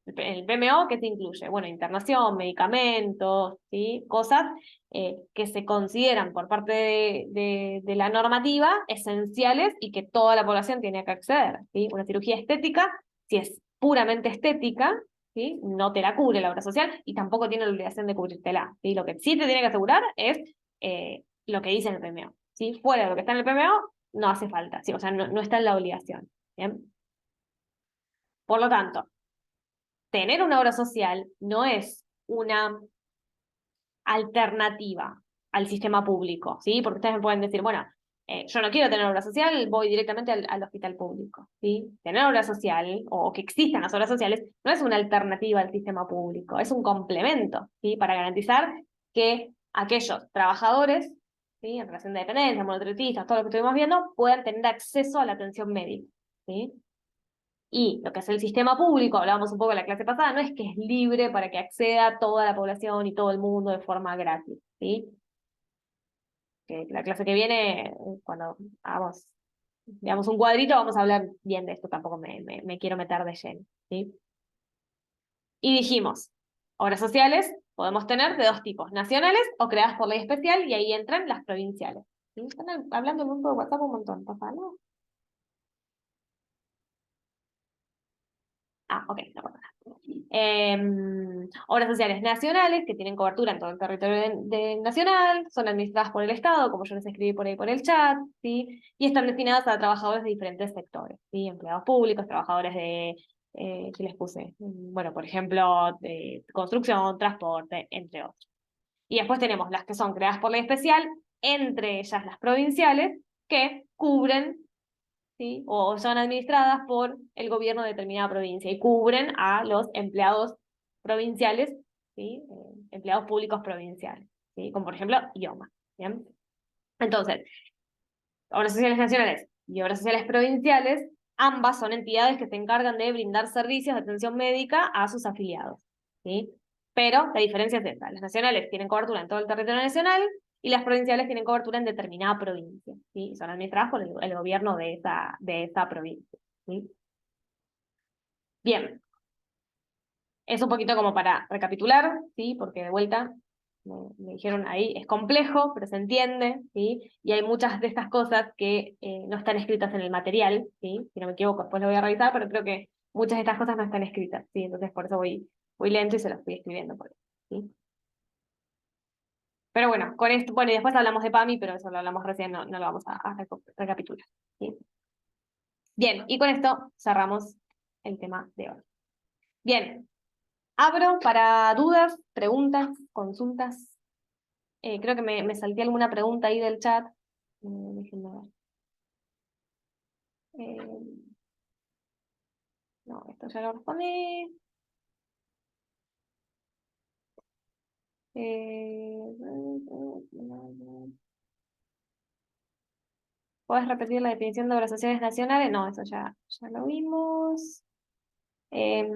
El PMO, ¿qué se incluye? Bueno, internación, medicamentos, ¿sí? Cosas que se consideran por parte de la normativa esenciales y que toda la población tiene que acceder, ¿sí? Una cirugía estética, si es puramente estética, ¿sí? No te la cubre la obra social y tampoco tiene la obligación de cubrírtela, ¿sí? Lo que sí te tiene que asegurar es lo que dice el PMO, ¿sí? Fuera de lo que está en el PMO, no hace falta, ¿sí? O sea, no está en la obligación, ¿bien? Por lo tanto, tener una obra social no es una alternativa al sistema público, ¿sí? Porque ustedes me pueden decir, bueno, yo no quiero tener obra social, voy directamente al hospital público, ¿sí? Tener obra social, o que existan las obras sociales, no es una alternativa al sistema público, es un complemento, ¿sí? Para garantizar que aquellos trabajadores, ¿sí? En relación de dependencia, monotributistas, todo lo que estuvimos viendo, puedan tener acceso a la atención médica, ¿sí? Y lo que es el sistema público, hablábamos un poco en la clase pasada, no es que es libre para que acceda toda la población y todo el mundo de forma gratis, ¿sí? Que la clase que viene, cuando hagamos, veamos un cuadrito, vamos a hablar bien de esto, tampoco me quiero meter de lleno, ¿sí? Y dijimos, obras sociales podemos tener de dos tipos, nacionales o creadas por ley especial, y ahí entran las provinciales. ¿Sí? Están hablando en un grupo de WhatsApp un montón, por favor. Ah, ok, no pasa nada. Obras sociales nacionales que tienen cobertura en todo el territorio nacional, son administradas por el Estado, como yo les escribí por ahí por el chat, ¿sí? Y están destinadas a trabajadores de diferentes sectores, ¿sí? Empleados públicos, trabajadores de, ¿qué les puse? Bueno, por ejemplo, de construcción, transporte, entre otros. Y después tenemos las que son creadas por ley especial, entre ellas las provinciales, que cubren, ¿sí? O son administradas por el gobierno de determinada provincia y cubren a los empleados provinciales, ¿sí? Empleados públicos provinciales, ¿sí? Como por ejemplo IOMA, ¿bien? Entonces, obras sociales nacionales y obras sociales provinciales, ambas son entidades que se encargan de brindar servicios de atención médica a sus afiliados, ¿sí? Pero la diferencia es esta: las nacionales tienen cobertura en todo el territorio nacional y las provinciales tienen cobertura en determinada provincia, ¿sí? Son administradas por el gobierno de esa provincia, ¿sí? Bien, es un poquito como para recapitular, ¿sí? Porque de vuelta me dijeron ahí, es complejo, pero se entiende, ¿sí? Y hay muchas de estas cosas que no están escritas en el material, ¿sí? Si no me equivoco, después lo voy a revisar, pero creo que muchas de estas cosas no están escritas, ¿sí? Entonces por eso voy lento y se las estoy escribiendo por ahí, ¿sí? Pero bueno, con esto, bueno, y después hablamos de PAMI, pero eso lo hablamos recién, no lo vamos a recapitular, ¿sí? Bien, y con esto cerramos el tema de hoy. Bien, abro para dudas, preguntas, consultas. Creo que me salté alguna pregunta ahí del chat. Déjenme ver. No, esto ya lo respondí. ¿Puedes repetir la definición de obras sociales nacionales? No, eso ya lo vimos. Me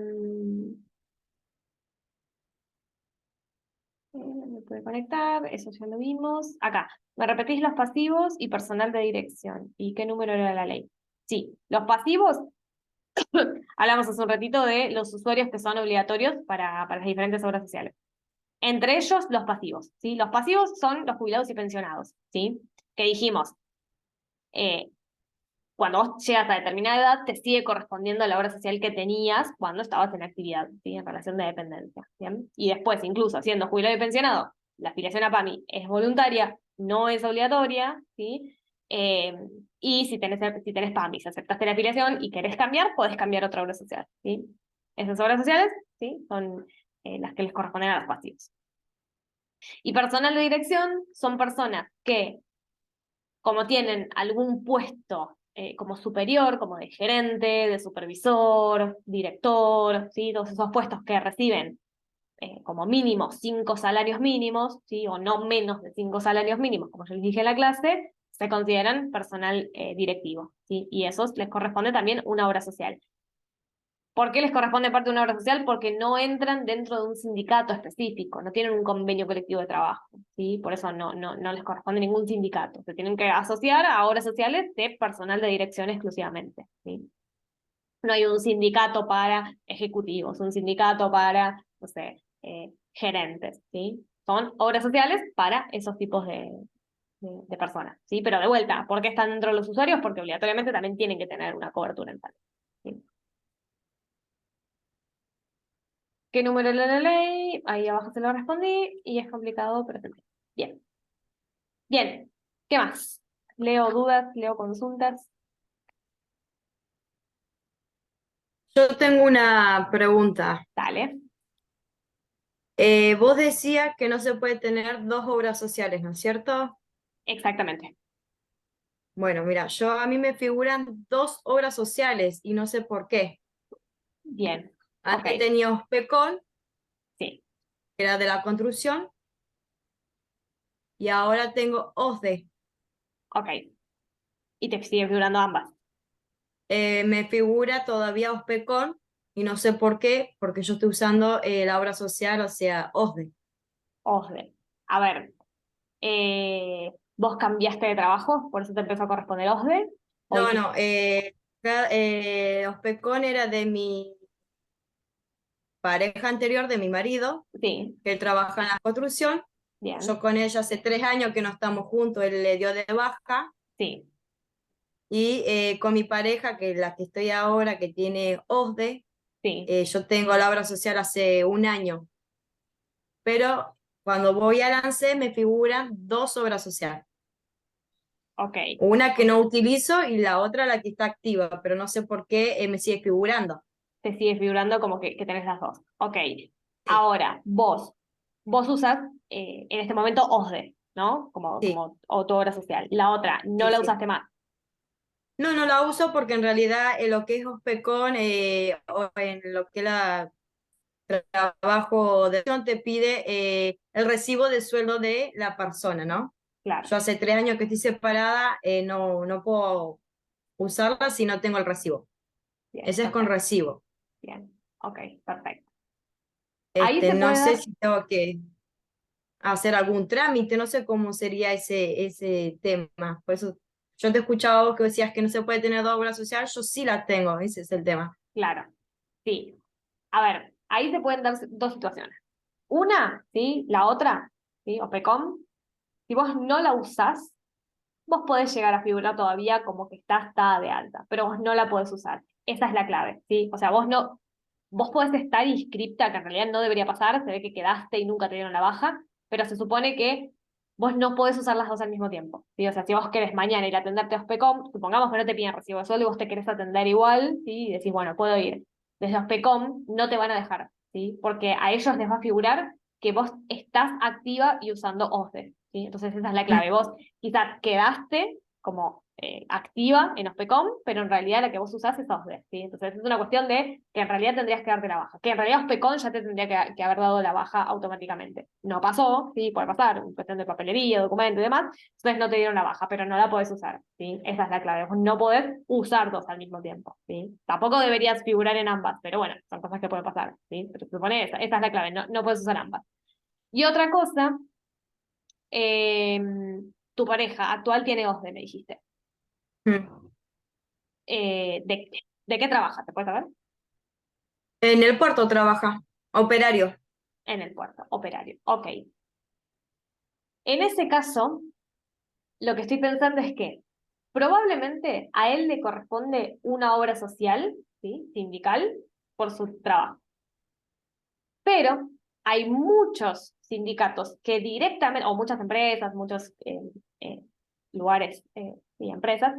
puede conectar, eso ya lo vimos. Acá, me repetís los pasivos y personal de dirección. ¿Y qué número era la ley? Sí, los pasivos, hablamos hace un ratito de los usuarios que son obligatorios para las diferentes obras sociales. Entre ellos, los pasivos, ¿sí? Los pasivos son los jubilados y pensionados, ¿sí? Que dijimos, eh, cuando vos llegas a determinada edad, te sigue correspondiendo la obra social que tenías cuando estabas en actividad, ¿sí? En relación de dependencia, ¿bien? Y después, incluso siendo jubilado y pensionado, la afiliación a PAMI es voluntaria, no es obligatoria, ¿sí? Eh, y si tenés PAMI, si aceptaste la afiliación y querés cambiar, podés cambiar a otra obra social, ¿sí? Esas obras sociales, ¿sí? Son las que les corresponden a los pasivos. Y personal de dirección son personas que, como tienen algún puesto como superior, como de gerente, de supervisor, director, ¿sí? Todos esos puestos que reciben como mínimo 5 salarios mínimos, ¿sí? O no menos de 5 salarios mínimos, como yo les dije en la clase, se consideran personal directivo, ¿sí? Y esos les corresponde también una obra social. ¿Por qué les corresponde parte de una obra social? Porque no entran dentro de un sindicato específico, no tienen un convenio colectivo de trabajo, ¿sí? Por eso no les corresponde ningún sindicato. Se tienen que asociar a obras sociales de personal de dirección exclusivamente, ¿sí? No hay un sindicato para ejecutivos, un sindicato para, no sé, gerentes, ¿sí? Son obras sociales para esos tipos de personas, ¿sí? Pero de vuelta, ¿por qué están dentro de los usuarios? Porque obligatoriamente también tienen que tener una cobertura en salud, ¿sí? ¿Qué número es la ley? Ahí abajo se lo respondí y es complicado, pero se entiende. Bien. Bien. ¿Qué más? Leo dudas, leo consultas. Yo tengo una pregunta. Dale. Vos decías que no se puede tener dos obras sociales, ¿no es cierto? Exactamente. Bueno, mira, a mí me figuran dos obras sociales y no sé por qué. Bien. Ok. Antes tenía OSPECON, Sí. que era de la construcción, y ahora tengo OSDE. Ok. Y te sigue figurando ambas. Me figura todavía OSPECON y no sé por qué, porque yo estoy usando la obra social, o sea, OSDE. OSDE. A ver. ¿Vos cambiaste de trabajo? ¿Por eso te empezó a corresponder OSDE? ¿O No, hiciste? no, OSPECON era de mi pareja anterior, de mi marido, Sí. que él trabaja en la construcción. Bien. Yo con ella hace 3 años que no estamos juntos, él le dio de baja. Sí. Y con mi pareja, que es la que estoy ahora, que tiene OSDE, Sí. yo tengo la obra social hace un año. Pero cuando voy al ANSE me figuran dos obras sociales. Ok. Una que no utilizo y la otra la que está activa, pero no sé por qué me sigue figurando. Te sigue figurando como que tenés las dos. Ok. Sí, Ahora, vos usas en este momento OSDE, ¿no? Como, sí, como o tu obra social. La otra, no sí, la sí. usaste más. No, no la uso porque en realidad en lo que es OSPECON o en lo que es la trabajo de te pide el recibo de sueldo de la persona, ¿no? Claro. Yo hace 3 años que estoy separada, no puedo usarla si no tengo el recibo. Bien, Ese es con perfecto. recibo. Bien. Ok, perfecto. Ahí se No puede sé dar. si tengo que hacer algún trámite, no sé cómo sería ese tema. Por eso yo te escuchaba a vos que decías que no se puede tener dos obras sociales, yo sí las tengo, ese es el tema. Claro. Sí. A ver, ahí se pueden dar dos situaciones. Una, ¿sí? La otra, ¿sí? O PECOM. Si vos no la usás, vos podés llegar a figurar todavía como que está de alta, pero vos no la podés usar. Esa es la clave, ¿sí? O sea, vos podés estar inscripta, que en realidad no debería pasar, se ve que quedaste y nunca te dieron la baja, pero se supone que vos no podés usar las dos al mismo tiempo, ¿sí? O sea, si vos querés mañana ir a atenderte a Ospecom, supongamos que no te piden recibo de sueldo y vos te querés atender igual, ¿sí? Y decís, bueno, puedo ir. Desde Ospecom no te van a dejar, ¿sí? Porque a ellos les va a figurar que vos estás activa y usando OSDE, ¿sí? Entonces esa es la clave. Vos quizás quedaste como activa en OSPECOM, pero en realidad la que vos usás es OSDE, ¿sí? Entonces es una cuestión de que en realidad tendrías que darte la baja, que en realidad OSPECOM ya te tendría que haber dado la baja automáticamente. No pasó, ¿sí? Puede pasar, en cuestión de papelería, documento y demás, entonces no te dieron la baja, pero no la podés usar, ¿sí? Esa es la clave, vos no podés usar dos al mismo tiempo, ¿sí? Tampoco deberías figurar en ambas, pero bueno, son cosas que pueden pasar, ¿sí? Pero se supone esa es la clave, no puedes usar ambas. Y otra cosa, tu pareja actual tiene OSDE, me dijiste. Mm. ¿De qué trabaja? ¿Te puedes saber? En el puerto trabaja, operario. En el puerto, operario. Ok. En ese caso, lo que estoy pensando es que probablemente a él le corresponde una obra social, ¿sí? Sindical, por su trabajo. Pero hay muchos sindicatos que directamente, o muchas empresas, muchos lugares y empresas,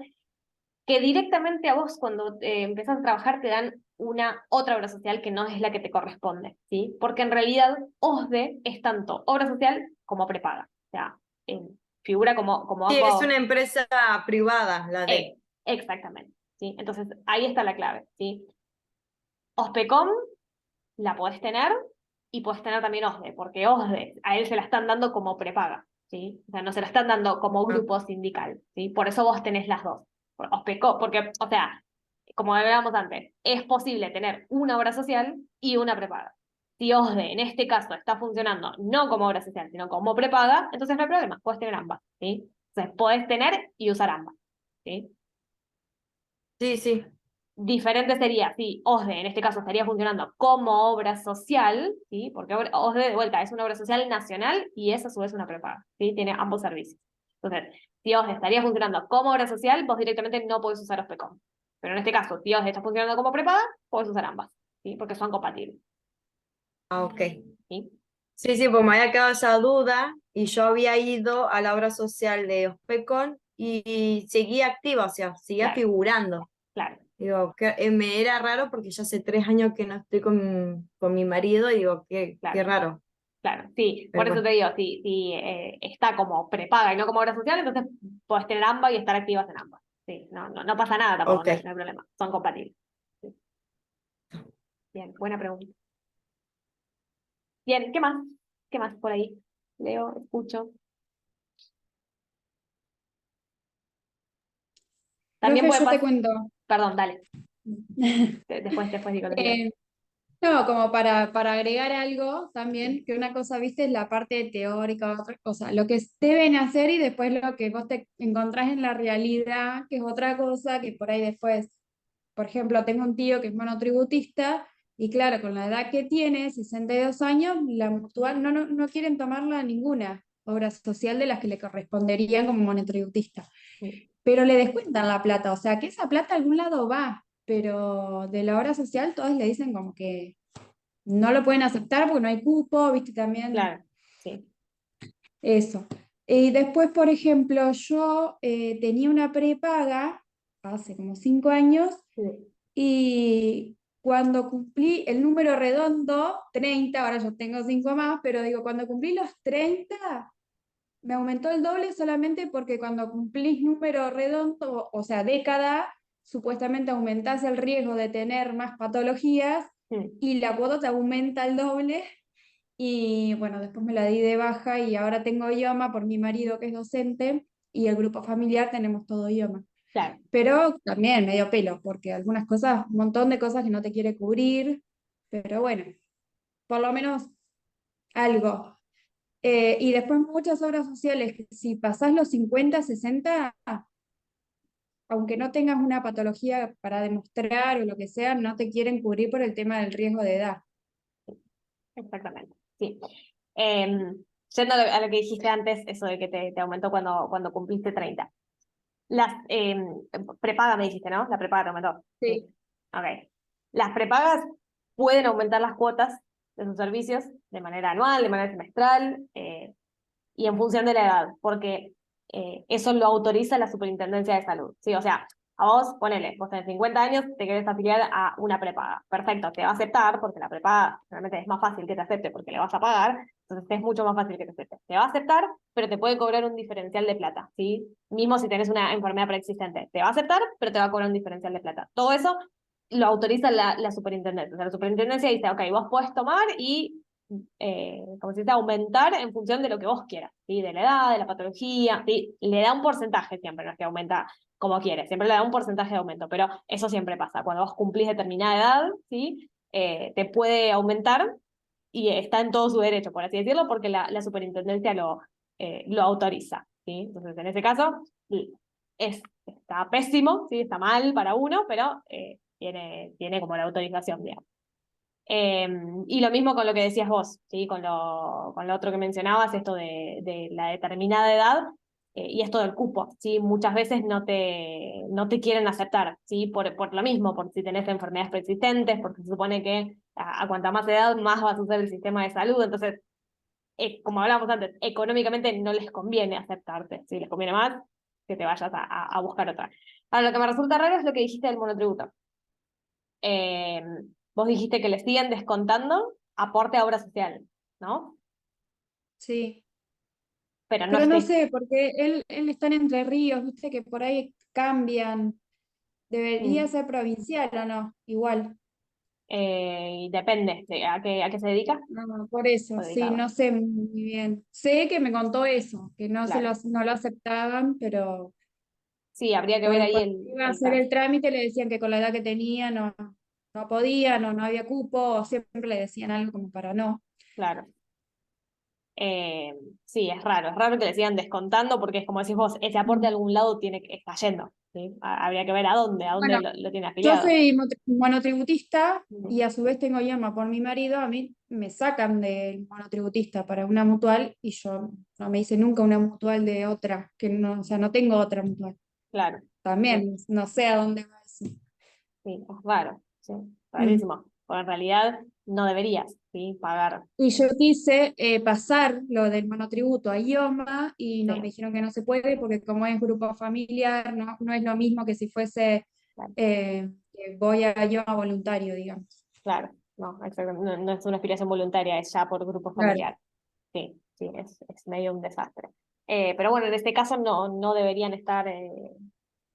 que directamente a vos cuando empezás a trabajar te dan una otra obra social que no es la que te corresponde, ¿sí? Porque en realidad OSDE es tanto obra social como prepaga. O sea, eh, figura como Sí, es ambos. una empresa privada, la de... Exactamente, ¿sí? Entonces, ahí está la clave, ¿sí? OSPECOM la podés tener y podés tener también OSDE, porque OSDE a él se la están dando como prepaga, ¿sí? O sea, no se la están dando como Ah, grupo sindical, ¿sí? Por eso vos tenés las dos. OSPECOM, porque, o sea, como hablábamos antes, es posible tener una obra social y una prepaga. Si OSDE en este caso está funcionando no como obra social, sino como prepaga, entonces no hay problema, puedes tener ambas, ¿sí? Entonces, podés tener y usar ambas, ¿sí? sí, sí. Diferente sería si OSDE en este caso estaría funcionando como obra social, ¿sí? Porque OSDE de vuelta es una obra social nacional y es a su vez una prepaga, ¿sí? Tiene ambos servicios. Entonces, si OSDE estaría funcionando como obra social, vos directamente no podés usar OSPECOM. Pero en este caso, si OSDE está funcionando como prepaga, podés usar ambas, ¿sí? Porque son compatibles, Ah, ok. ¿sí? Sí, sí, pues me había quedado esa duda y yo había ido a la obra social de Ospecon y seguía activa, o sea, seguía Claro, figurando. claro, Digo, que, me era raro porque ya hace 3 años que no estoy con mi marido y digo, qué claro. raro. Claro, sí, por Pero eso bueno, te digo, si está como prepaga y no como obra social, entonces podés tener ambas y estar activas en ambas. Sí, no pasa nada tampoco, ok. no hay problema, son compatibles. Sí. Bien, buena pregunta. Bien, ¿qué más? ¿Qué más por ahí? Leo, escucho. También Profe, puede yo te pasar, cuento. perdón, dale, después digo lo que quieras. Eh, no, como para agregar algo también, que una cosa, viste, es la parte teórica, otra cosa, lo que deben hacer y después lo que vos te encontrás en la realidad, que es otra cosa, que por ahí después, por ejemplo, tengo un tío que es monotributista y claro, con la edad que tiene, 62 años, la mutual no quieren tomarla ninguna obra social de las que le corresponderían como monotributista, Sí, pero le descuentan la plata, o sea que esa plata a algún lado va, pero de la obra social todos le dicen como que no lo pueden aceptar porque no hay cupo, viste también claro, sí. eso. Y después, por ejemplo, yo tenía una prepaga hace como 5 años Sí. y cuando cumplí el número redondo, 30, ahora yo tengo 5 más, pero digo, cuando cumplí los 30 me aumentó el doble solamente porque cuando cumplís número redondo, o sea, década, supuestamente aumentás el riesgo de tener más patologías Mm, y la cuota te aumenta el doble. Y bueno, después me la di de baja y ahora tengo IOMA por mi marido que es docente y el grupo familiar tenemos todo IOMA. claro, Pero también medio pelo, porque algunas cosas, un montón de cosas que no te quiere cubrir, pero bueno, por lo menos algo. Y después muchas obras sociales, que si pasás los 50 60 aunque no tengas una patología para demostrar o lo que sea, no te quieren cubrir por el tema del riesgo de edad. exactamente. Sí. Yendo a lo que dijiste antes, eso de que te aumentó cuando cumpliste 30. Las prepaga me dijiste, ¿no? La prepaga te aumentó. Sí. Sí. Ok. Las prepagas pueden aumentar las cuotas de sus servicios de manera anual, de manera semestral y en función de la edad, porque eso lo autoriza la Superintendencia de Salud. ¿Sí? O sea, A vos, ponele, vos tenés 50 años, te querés afiliar a una prepaga. Perfecto, te va a aceptar, porque la prepaga realmente es más fácil que te acepte porque le vas a pagar, entonces es mucho más fácil que te acepte. Te va a aceptar, pero te puede cobrar un diferencial de plata, ¿sí? Mismo si tenés una enfermedad preexistente. Te va a aceptar, pero te va a cobrar un diferencial de plata. Todo eso lo autoriza la superintendencia. O sea, la superintendencia dice, ok, vos podés tomar y, como se dice, aumentar en función de lo que vos quieras, ¿sí? De la edad, de la patología, ¿sí? Le da un porcentaje siempre, no es que aumenta como quiere, siempre le da un porcentaje de aumento, pero eso siempre pasa. Cuando vos cumplís determinada edad, ¿sí? Te puede aumentar y está en todo su derecho, por así decirlo, porque la superintendencia lo autoriza, ¿sí? Entonces, en ese caso, está pésimo, ¿sí? Está mal para uno, pero tiene como la autorización, digamos. Y lo mismo con lo que decías vos, ¿sí? Con lo otro que mencionabas, esto de la determinada edad, y esto del cupo, ¿sí? Muchas veces no te quieren aceptar, ¿sí? Por lo mismo, por si tenés enfermedades persistentes, porque se supone que a cuanta más edad, más vas a usar el sistema de salud, entonces, como hablábamos antes, económicamente no les conviene aceptarte, ¿sí? Les conviene más que te vayas a buscar otra. Ahora, lo que me resulta raro es lo que dijiste del monotributo. Eh, Vos dijiste que le siguen descontando aporte a obra social, ¿no? Sí. Pero no Pero no esté. sé, porque él está en Entre Ríos, viste que por ahí cambian. Debería Mm. ser provincial o no, igual. Y depende de a qué se dedica No, por eso, o sí, dedicado. no sé muy bien. Sé que me contó eso, que Claro. no lo aceptaban, pero Sí, habría que ver ahí cuando el, iba a el hacer caso. el trámite le decían que con la edad que tenía no podía, no había cupo, o siempre le decían algo como para no. Claro. Eh, sí, es raro que le sigan descontando porque es como decís vos, ese aporte a Mm. algún lado tiene que está yendo, ¿sí? Habría que ver a dónde Bueno, lo tiene yo afiliado. soy monotributista y Mm. a su vez tengo IOMA por mi marido, a mí me sacan del monotributista para una mutual y yo no me hice nunca una mutual de otra, que no, o sea, no tengo otra mutual. Claro. Sí. También, no sé a dónde va eso. Sí, es raro, sí, Mm. rarísimo. Porque en realidad no deberías, ¿sí? Pagar. Y yo quise pasar lo del monotributo a IOMA y no, me Sí, dijeron que no se puede porque como es grupo familiar, no es lo mismo que si fuese claro, que voy a IOMA voluntario, digamos. claro. No, exacto. No, no es una afiliación voluntaria, es ya por grupo Claro. familiar. Sí, sí, es medio un desastre. Pero bueno, en este caso no deberían estar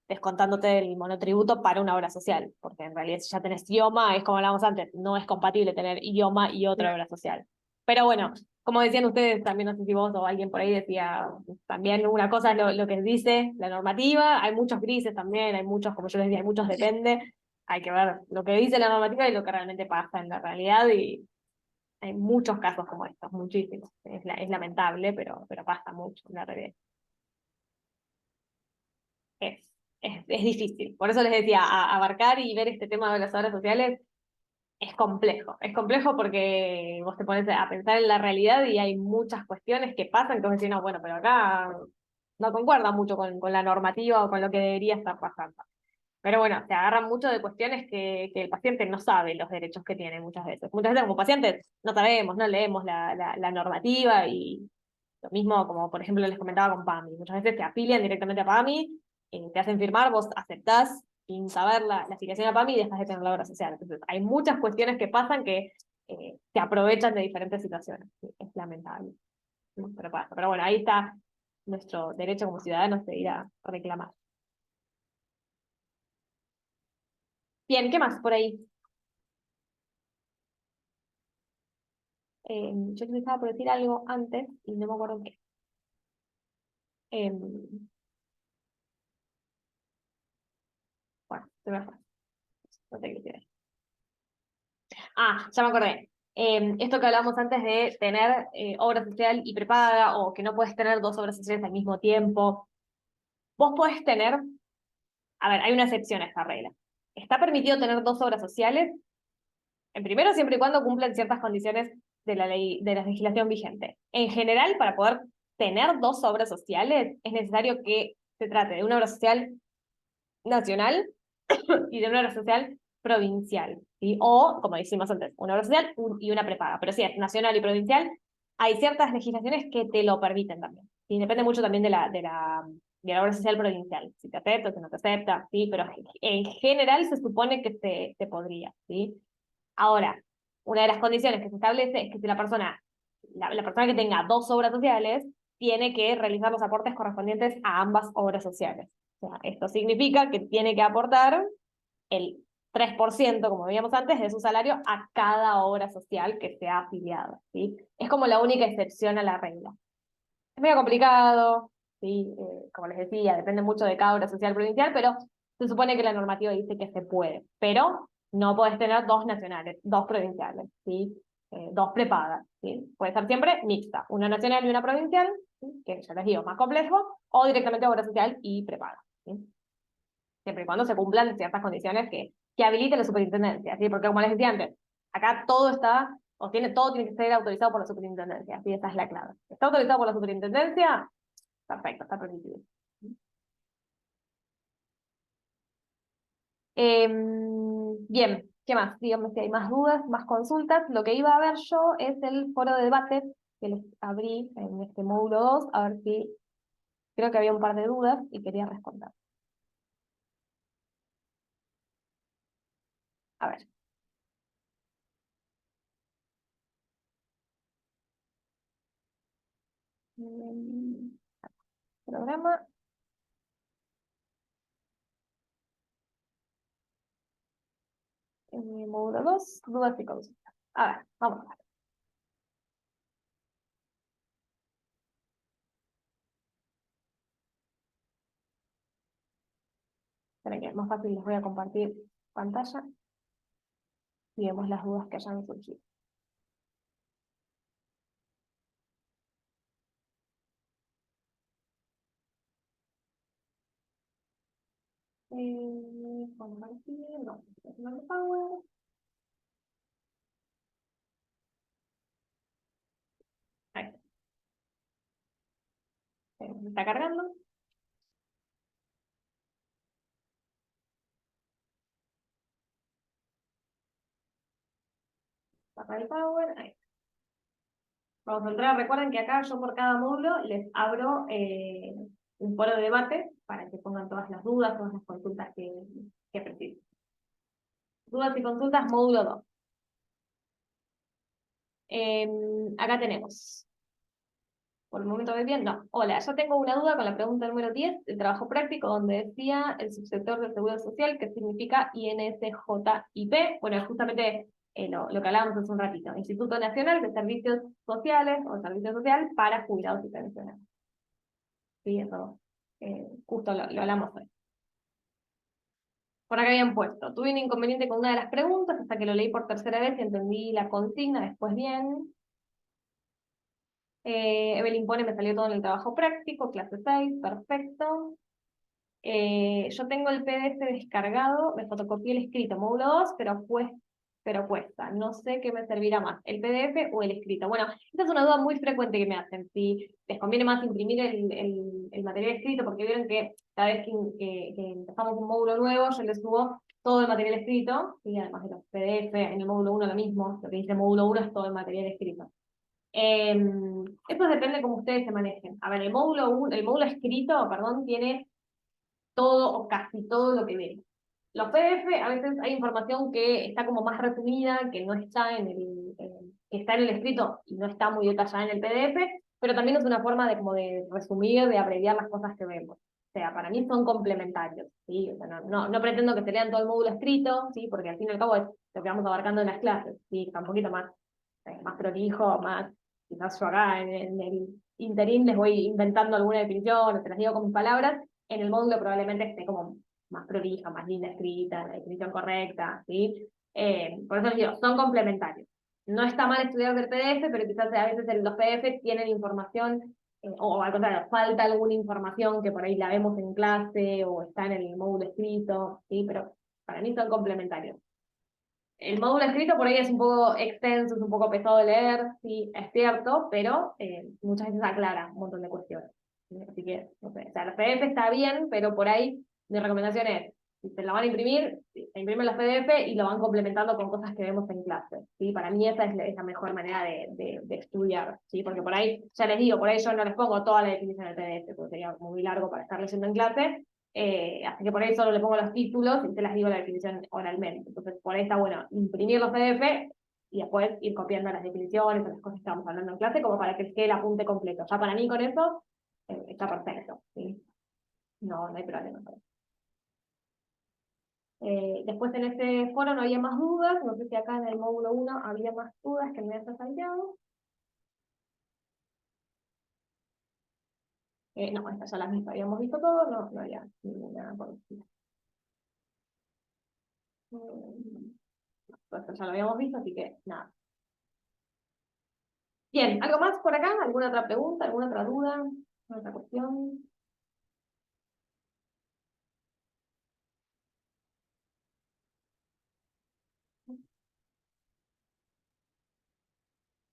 descontándote el monotributo para una obra social, porque en realidad si ya tenés IOMA, es como hablábamos antes, no es compatible tener IOMA y otra obra social. Pero bueno, como decían ustedes, también no sé si vos o alguien por ahí decía, también una cosa es lo que dice la normativa, hay muchos grises también, hay muchos, como yo les decía, hay muchos depende, hay que ver lo que dice la normativa y lo que realmente pasa en la realidad, y hay muchos casos como estos, muchísimos. Es lamentable, pero pasa mucho en la realidad. Es, es difícil. Por eso les decía, abarcar y ver este tema de las obras sociales es complejo. Es complejo porque vos te pones a pensar en la realidad y hay muchas cuestiones que pasan que vos decís, no, bueno, pero acá no concuerda mucho con la normativa o con lo que debería estar pasando. Pero bueno, se agarran mucho de cuestiones que el paciente no sabe los derechos que tiene muchas veces. Muchas veces como pacientes no sabemos, no leemos la normativa y lo mismo como por ejemplo les comentaba con PAMI. Muchas veces te afilian directamente a PAMI, te hacen firmar, vos aceptás sin saber la afiliación a PAMI y dejas de tener la obra social. Entonces hay muchas cuestiones que pasan que se aprovechan de diferentes situaciones. Sí, es lamentable, ¿no? Pero pasa. Pero bueno, ahí está nuestro derecho como ciudadanos de ir a reclamar. Bien, ¿qué más por ahí? Yo te estaba por decir algo antes y no me acuerdo qué. Em, bueno, se me fue. No sé qué decir. Ah, ya me acordé. Esto que hablábamos antes de tener obra social y prepaga o que no puedes tener dos obras sociales al mismo tiempo. Vos podés tener, a ver, hay una excepción a esta regla. Está permitido tener dos obras sociales, en primero siempre y cuando cumplan ciertas condiciones de la ley, de la legislación vigente. En general, para poder tener dos obras sociales, es necesario que se trate de una obra social nacional y de una obra social provincial, ¿sí? O, como decimos antes, una obra social y una prepaga. Pero si es nacional y provincial, hay ciertas legislaciones que te lo permiten también. Y depende mucho también de la obra social provincial, si te acepta, si no te acepta, ¿sí? Pero en general se supone que se podría, ¿sí? Ahora, una de las condiciones que se establece es que si la persona que tenga dos obras sociales, tiene que realizar los aportes correspondientes a ambas obras sociales. O sea, esto significa que tiene que aportar el 3%, como veíamos antes, de su salario a cada obra social que sea afiliada, ¿sí? Es como la única excepción a la regla. Es medio complicado, ¿sí? Como les decía, depende mucho de cada obra social provincial, pero se supone que la normativa dice que se puede, pero no podés tener dos nacionales, dos provinciales, ¿sí? Dos prepagas, ¿sí? Puede ser siempre mixta, una nacional y una provincial, ¿sí? Que ya les digo, más complejo, o directamente obra social y prepaga, ¿sí? Siempre y cuando se cumplan ciertas condiciones que habilite la superintendencia, ¿sí? Porque como les decía antes, acá todo está, todo tiene que ser autorizado por la superintendencia, ¿sí? Esa es la clave. ¿Está autorizado por la superintendencia? Perfecto, está permitido. Bien, ¿qué más? Díganme si hay más dudas, más consultas. Lo que iba a ver yo es el foro de debate que les abrí en este módulo 2, a ver si creo que había un par de dudas y quería responder. A ver. Mm, Programa. Módulo 2, dudas y consultas. A ver, vamos a ver. Esperen que es más fácil, les voy a compartir pantalla y vemos las dudas que hayan surgido. Compartir, no, no power. Ahí está. Está cargando. Apaga el power. Ahí está. Vamos a entrar. Recuerden que acá yo por cada módulo les abro un foro de debate para que pongan todas las dudas, todas las consultas que precisen. Dudas y consultas, módulo 2. Acá tenemos. Por el momento voy bien, no. Hola, yo tengo una duda con la pregunta número 10 del trabajo práctico, donde decía el subsector del Seguro Social, que significa INSJIP. Bueno, es justamente lo que hablábamos hace un ratito. Instituto Nacional de Servicios Sociales, o Servicio Social para Jubilados y Pensionados. Sí, eso, justo lo hablamos hoy. Por acá habían puesto, tuve un inconveniente con una de las preguntas hasta que lo leí por tercera vez y entendí la consigna después bien. Evelyn pone, me salió todo en el trabajo práctico, clase 6, perfecto. Yo tengo el PDF descargado, me fotocopié el escrito, módulo 2, pero cuesta. No sé qué me servirá más, el PDF o el escrito. Bueno, esta es una duda muy frecuente que me hacen, si les conviene más imprimir el material escrito, porque vieron que cada vez que empezamos un módulo nuevo, yo les subo todo el material escrito, y además de los PDF, en el módulo 1 lo mismo, lo que dice módulo 1 es todo el material escrito. Esto depende de cómo ustedes se manejen. A ver, el módulo escrito, perdón, tiene todo o casi todo lo que ven. Los PDF, a veces hay información que está como más resumida, que no está que está en el escrito y no está muy detallada en el PDF, pero también es una forma de como de resumir, de abreviar las cosas que vemos. O sea, para mí son complementarios, ¿sí? O sea, no pretendo que se lean todo el módulo escrito, ¿sí? Porque al fin y al cabo es lo que vamos abarcando en las clases, ¿sí? Está un poquito más prolijo, más, quizás yo acá en el interín les voy inventando alguna definición, se las digo con mis palabras, en el módulo probablemente esté como más prolija, más linda escrita, la definición correcta, ¿sí? Por eso les digo, son complementarios. No está mal estudiar del PDF, pero quizás a veces los PDF tienen información, o al contrario, falta alguna información que por ahí la vemos en clase o está en el módulo escrito, ¿sí? Pero para mí son complementarios. El módulo escrito por ahí es un poco extenso, es un poco pesado de leer, sí, es cierto, pero muchas veces aclara un montón de cuestiones. Así que, no sé, o sea, el PDF está bien, pero por ahí mi recomendación es Si te la van a imprimir, se imprimen los PDF y lo van complementando con cosas que vemos en clase, ¿sí? Para mí esa es la mejor manera de estudiar, ¿sí? Porque por ahí, ya les digo, por ahí yo no les pongo toda la definición del PDF, porque sería muy largo para estar leyendo en clase, así que por ahí solo le pongo los títulos y te las digo la definición oralmente. Entonces, por ahí está bueno imprimir los PDF y después ir copiando las definiciones o las cosas que estamos hablando en clase, como para que quede el apunte completo. Ya para mí con eso está perfecto, ¿sí? No hay problema. Después en este foro no había más dudas, no sé si acá en el módulo 1 había más dudas que me haya salteado. No, estas ya las habíamos visto todo, no había ninguna conocida. Esto ya lo habíamos visto, así que nada. Bien, ¿algo más por acá? ¿Alguna otra pregunta? ¿Alguna otra duda? ¿Alguna otra cuestión?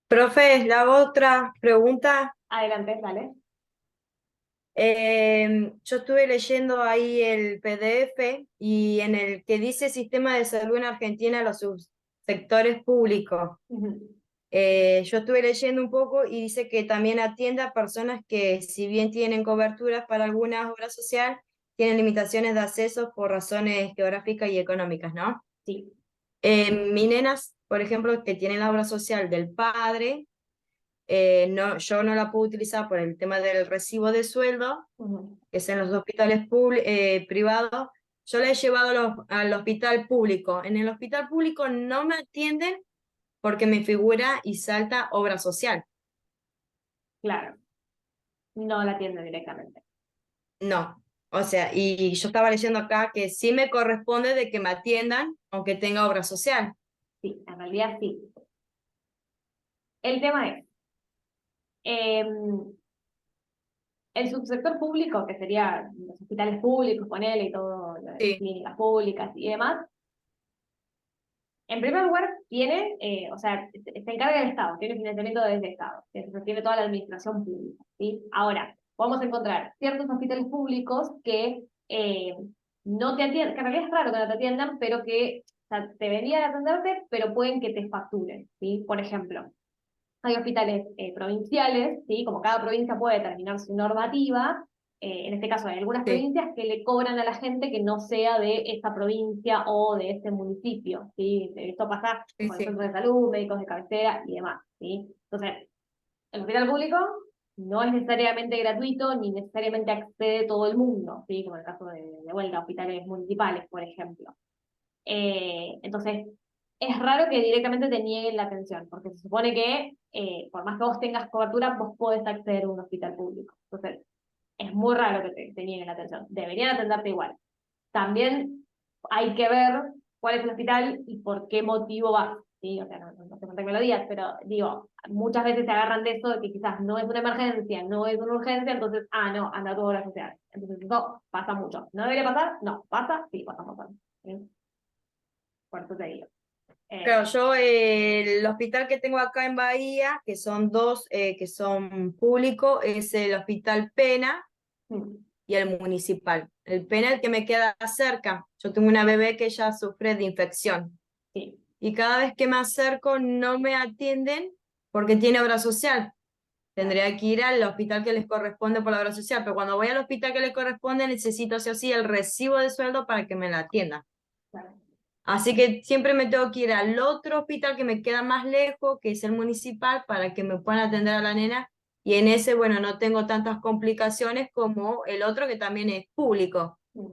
Profe, la otra pregunta. Adelante, dale. Yo estuve leyendo ahí el PDF y en el que dice Sistema de Salud en Argentina, los subsectores públicos. Yo estuve leyendo un poco y dice que también atiende a personas que, si bien tienen coberturas para alguna obra social, tienen limitaciones de acceso por razones geográficas y económicas, ¿no? Sí. Mi nenas, por ejemplo, que tienen la obra social del padre, no, yo no la puedo utilizar por el tema del recibo de sueldo, que es en los hospitales privados. Yo la he llevado al hospital público. En el hospital público no me atienden porque me figura y salta obra social. Claro. No la atiendo directamente. No. O sea, y yo estaba leyendo acá que sí me corresponde de que me atiendan aunque tenga obra social. Sí, en realidad sí. El tema es, el subsector público, que sería los hospitales públicos, ponele y todo, las Sí, clínicas públicas y demás, en primer lugar tiene, o sea, se encarga del Estado, tiene financiamiento desde el Estado, entonces tiene toda la administración pública, ¿sí? Ahora, vamos a encontrar ciertos hospitales públicos que no te atienden, que en realidad es raro que no te atiendan, pero que, o sea, te vendrían a atenderte, pero pueden que te facturen, ¿sí? Por ejemplo, hay hospitales provinciales, ¿sí? Como cada provincia puede determinar su normativa, en este caso hay algunas sí, provincias que le cobran a la gente que no sea de esta provincia o de este municipio, ¿sí? Esto pasa sí, con los sí. centros de salud, médicos de cabecera y demás, ¿sí? Entonces, el hospital público no es necesariamente gratuito ni necesariamente accede todo el mundo, ¿sí? Como en el caso de vuelta, hospitales municipales, por ejemplo. Entonces, es raro que directamente te nieguen la atención, porque se supone que por más que vos tengas cobertura, vos podés acceder a un hospital público. Entonces, es muy raro que te nieguen la atención. Deberían atenderte igual. También hay que ver cuál es el hospital y por qué motivo vas. ¿Sí? O sea, no sé cuántas melodías, pero digo, muchas veces se agarran de eso de que quizás no es una emergencia, no es una urgencia, entonces, no, anda a toda la social. Entonces, eso pasa mucho. ¿No debería pasar? No. ¿Pasa? Sí, pasa mucho. ¿Sí? Por eso te digo. Claro, yo el hospital que tengo acá en Bahía, que son dos que son públicos, es el Hospital Pena mm, y el municipal. El Pena es el que me queda cerca. Yo tengo una bebé que ya sufre de infección sí, y cada vez que me acerco no me atienden porque tiene obra social. claro, Tendría que ir al hospital que les corresponde por la obra social, pero cuando voy al hospital que les corresponde necesito sí o sí el recibo de sueldo para que me la atiendan. claro, Así que siempre me tengo que ir al otro hospital que me queda más lejos, que es el municipal, para que me puedan atender a la nena. Y en ese, bueno, no tengo tantas complicaciones como el otro que también es público. mm,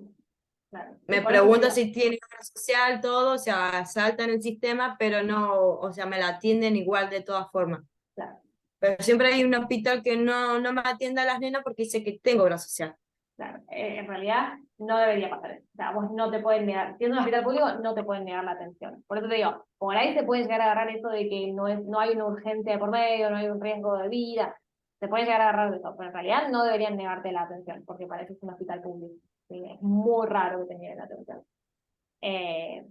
claro. Y Me por eso te pregunto digo, si tiene obra social, todo, o sea, salta en el sistema, pero no, o sea, me la atienden igual de todas formas. claro, Pero siempre hay un hospital que no me atiende a las nenas porque dice que tengo obra social. claro. En realidad no debería pasar eso. O sea, vos no te pueden negar, siendo un hospital público, no te pueden negar la atención. Por eso te digo, por ahí se puede llegar a agarrar eso de que no hay una urgencia de por medio, no hay un riesgo de vida. Se puede llegar a agarrar de eso, pero en realidad no deberían negarte la atención, porque para eso es un hospital público. ¿Sí? Es muy raro que te nieguen la atención. Eh,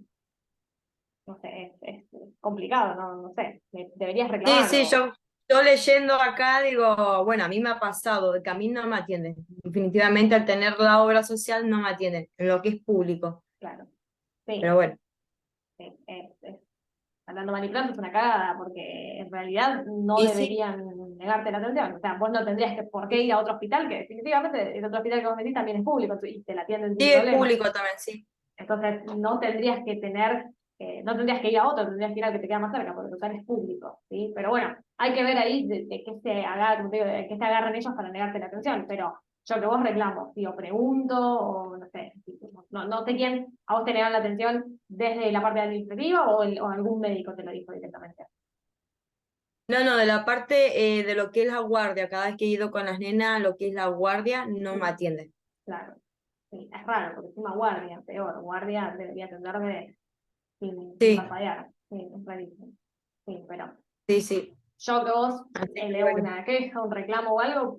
no sé, es complicado, no sé. Deberías Sí, reclamar sí, o... yo leyendo acá digo, bueno, a mí me ha pasado, de que a mí no me atienden. Definitivamente al tener la obra social no me atienden, en lo que es público. Claro. Sí, Pero bueno, sí, hablando mal y pronto es una cagada, porque en realidad no y sí, deberían negarte la atención. O sea, vos no tendrías que por qué ir a otro hospital, que definitivamente el otro hospital que vos metís también es público y te la atienden sin sí es problema. público también, sí. Entonces, no tendrías que tener, no tendrías que ir a otro, tendrías que ir al que te queda más cerca, porque el total es público, ¿sí? Pero bueno, hay que ver ahí de qué se agarran, como te digo, de qué se agarran ellos para negarte la atención, pero yo que vos reclamo, si o pregunto, o no sé, no sé quién a vos te negaron la atención desde la parte administrativa o algún médico te lo dijo directamente. No, de la parte de lo que es la guardia, cada vez que he ido con las nenas, lo que es la guardia, no me atienden. Claro, sí, es raro, porque encima guardia, peor, guardia debería atenderme sin Sí, parpadear, sí, es rarísimo. Sí, pero sí. yo que vos Así que leo bueno. una queja, un reclamo o algo,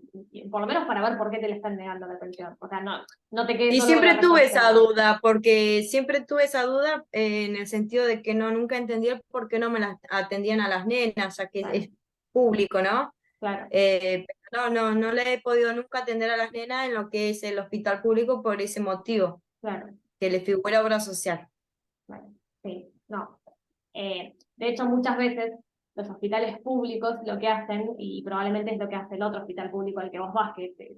por lo menos para ver por qué te le están negando la atención. O sea, no te quedes Y solo con la siempre tuve esa respuesta. duda, porque siempre tuve esa duda en el sentido de que nunca entendí el por qué no me las atendían a las nenas, ya que Claro, es público, ¿no? claro, Pero no le he podido nunca atender a las nenas en lo que es el hospital público por ese motivo, claro, que les figura obra social. claro. Sí, no. De hecho, muchas veces los hospitales públicos lo que hacen, y probablemente es lo que hace el otro hospital público al que vos vas, que te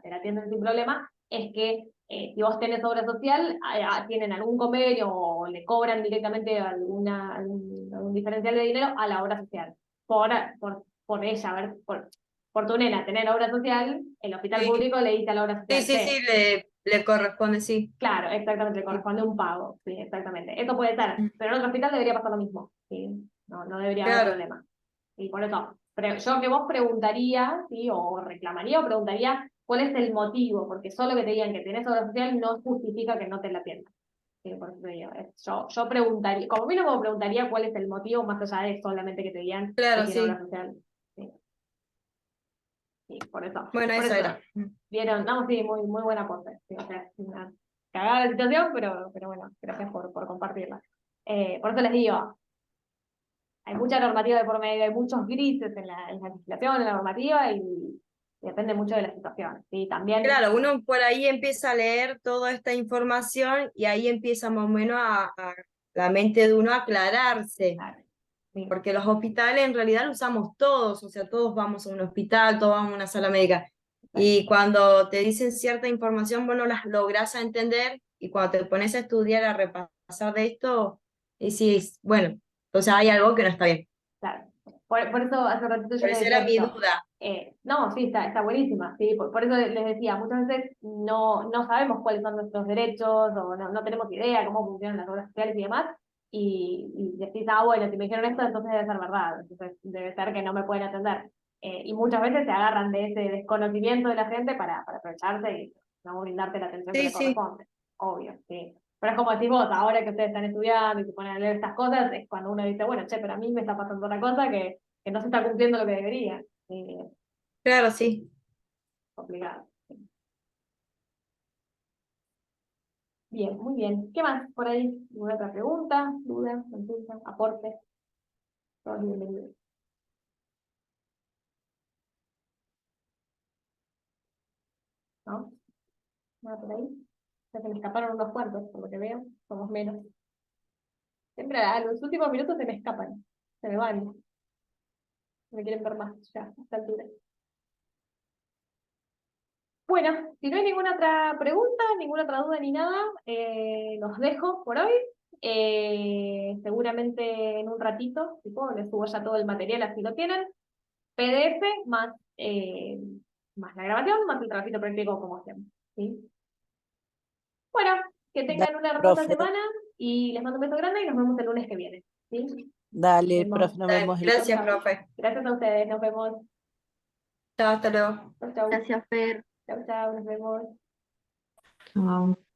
la atienden sin problema, es que si vos tenés obra social, tienen algún convenio o le cobran directamente algún diferencial de dinero a la obra social. Por ella, a ver, por tu nena tener obra social, el hospital Sí, público le dice a la obra social, sí, le corresponde, sí. claro, exactamente, le Sí. corresponde un pago, sí, exactamente. Eso puede ser, Mm. pero en otro hospital debería pasar lo mismo, ¿sí? No debería haber Claro, problema. Y por eso, yo que vos preguntaría, ¿sí? O reclamaría o preguntaría cuál es el motivo, porque solo que te digan que tenés obra social no justifica que no te la atiendan. Sí, por eso te digo, yo preguntaría, como mínimo preguntaría cuál es el motivo más allá de solamente que te digan que claro, tiene obra sí. social. Sí, sí, por eso. Bueno, Por eso eso, era. Mm. vieron, no, sí, muy buena aporte. Sí, o sea, una cagada la situación, pero bueno, gracias por compartirla. Por eso les digo, hay mucha normativa de por medio, hay muchos grises en la legislación, en la normativa, y depende mucho de la situación. Sí, también, Claro, uno por ahí empieza a leer toda esta información y ahí empieza más o menos a la mente de uno a aclararse, claro, sí, porque los hospitales en realidad los usamos todos, o sea, todos vamos a un hospital, todos vamos a una sala médica. Y cuando te dicen cierta información, bueno, las logras a entender y cuando te pones a estudiar, a repasar de esto, y sí, bueno, o sea, hay algo que no está bien. claro. Por eso hace un ratito yo Por les eso decía era mi esto. duda. No, sí, está buenísima, sí, por eso les decía, muchas veces no sabemos cuáles son nuestros derechos o no tenemos idea cómo funcionan las obras sociales y demás, y decís, bueno, si me dijeron esto, entonces debe ser verdad, entonces debe ser que no me pueden atender. Y muchas veces se agarran de ese desconocimiento de la gente para aprovecharse y no brindarte la atención que Sí, le sí, corresponde, obvio, sí. Pero es como decís vos, ahora que ustedes están estudiando y se ponen a leer estas cosas, es cuando uno dice, bueno, che, pero a mí me está pasando otra cosa que no se está cumpliendo lo que debería. claro, sí. Complicado. Bien, muy bien. ¿Qué más por ahí? ¿Alguna otra pregunta, duda, consulta, aporte? Todos bienvenidos. ¿No? Nada por ahí. Ya se me escaparon unos cuantos, por lo que veo. Somos menos. Siempre a los últimos minutos se me escapan. Se me van. Me quieren ver más ya, a esta altura. Bueno, si no hay ninguna otra pregunta, ninguna otra duda ni nada, los dejo por hoy. Seguramente en un ratito, tipo, les subo ya todo el material así lo tienen. PDF más la grabación, más el trabajito práctico como hacemos. ¿Sí? Bueno, que Dale, tengan una hermosa profe, semana y les mando un beso grande y nos vemos el lunes que viene. ¿Sí? Nos dale, vemos. profe, nos Dale, vemos el Chau, gracias, chau. profe. Gracias a ustedes, nos vemos. Chao, hasta luego. Chau, chau. Gracias, Fer. Chau, chau, nos vemos. Chao.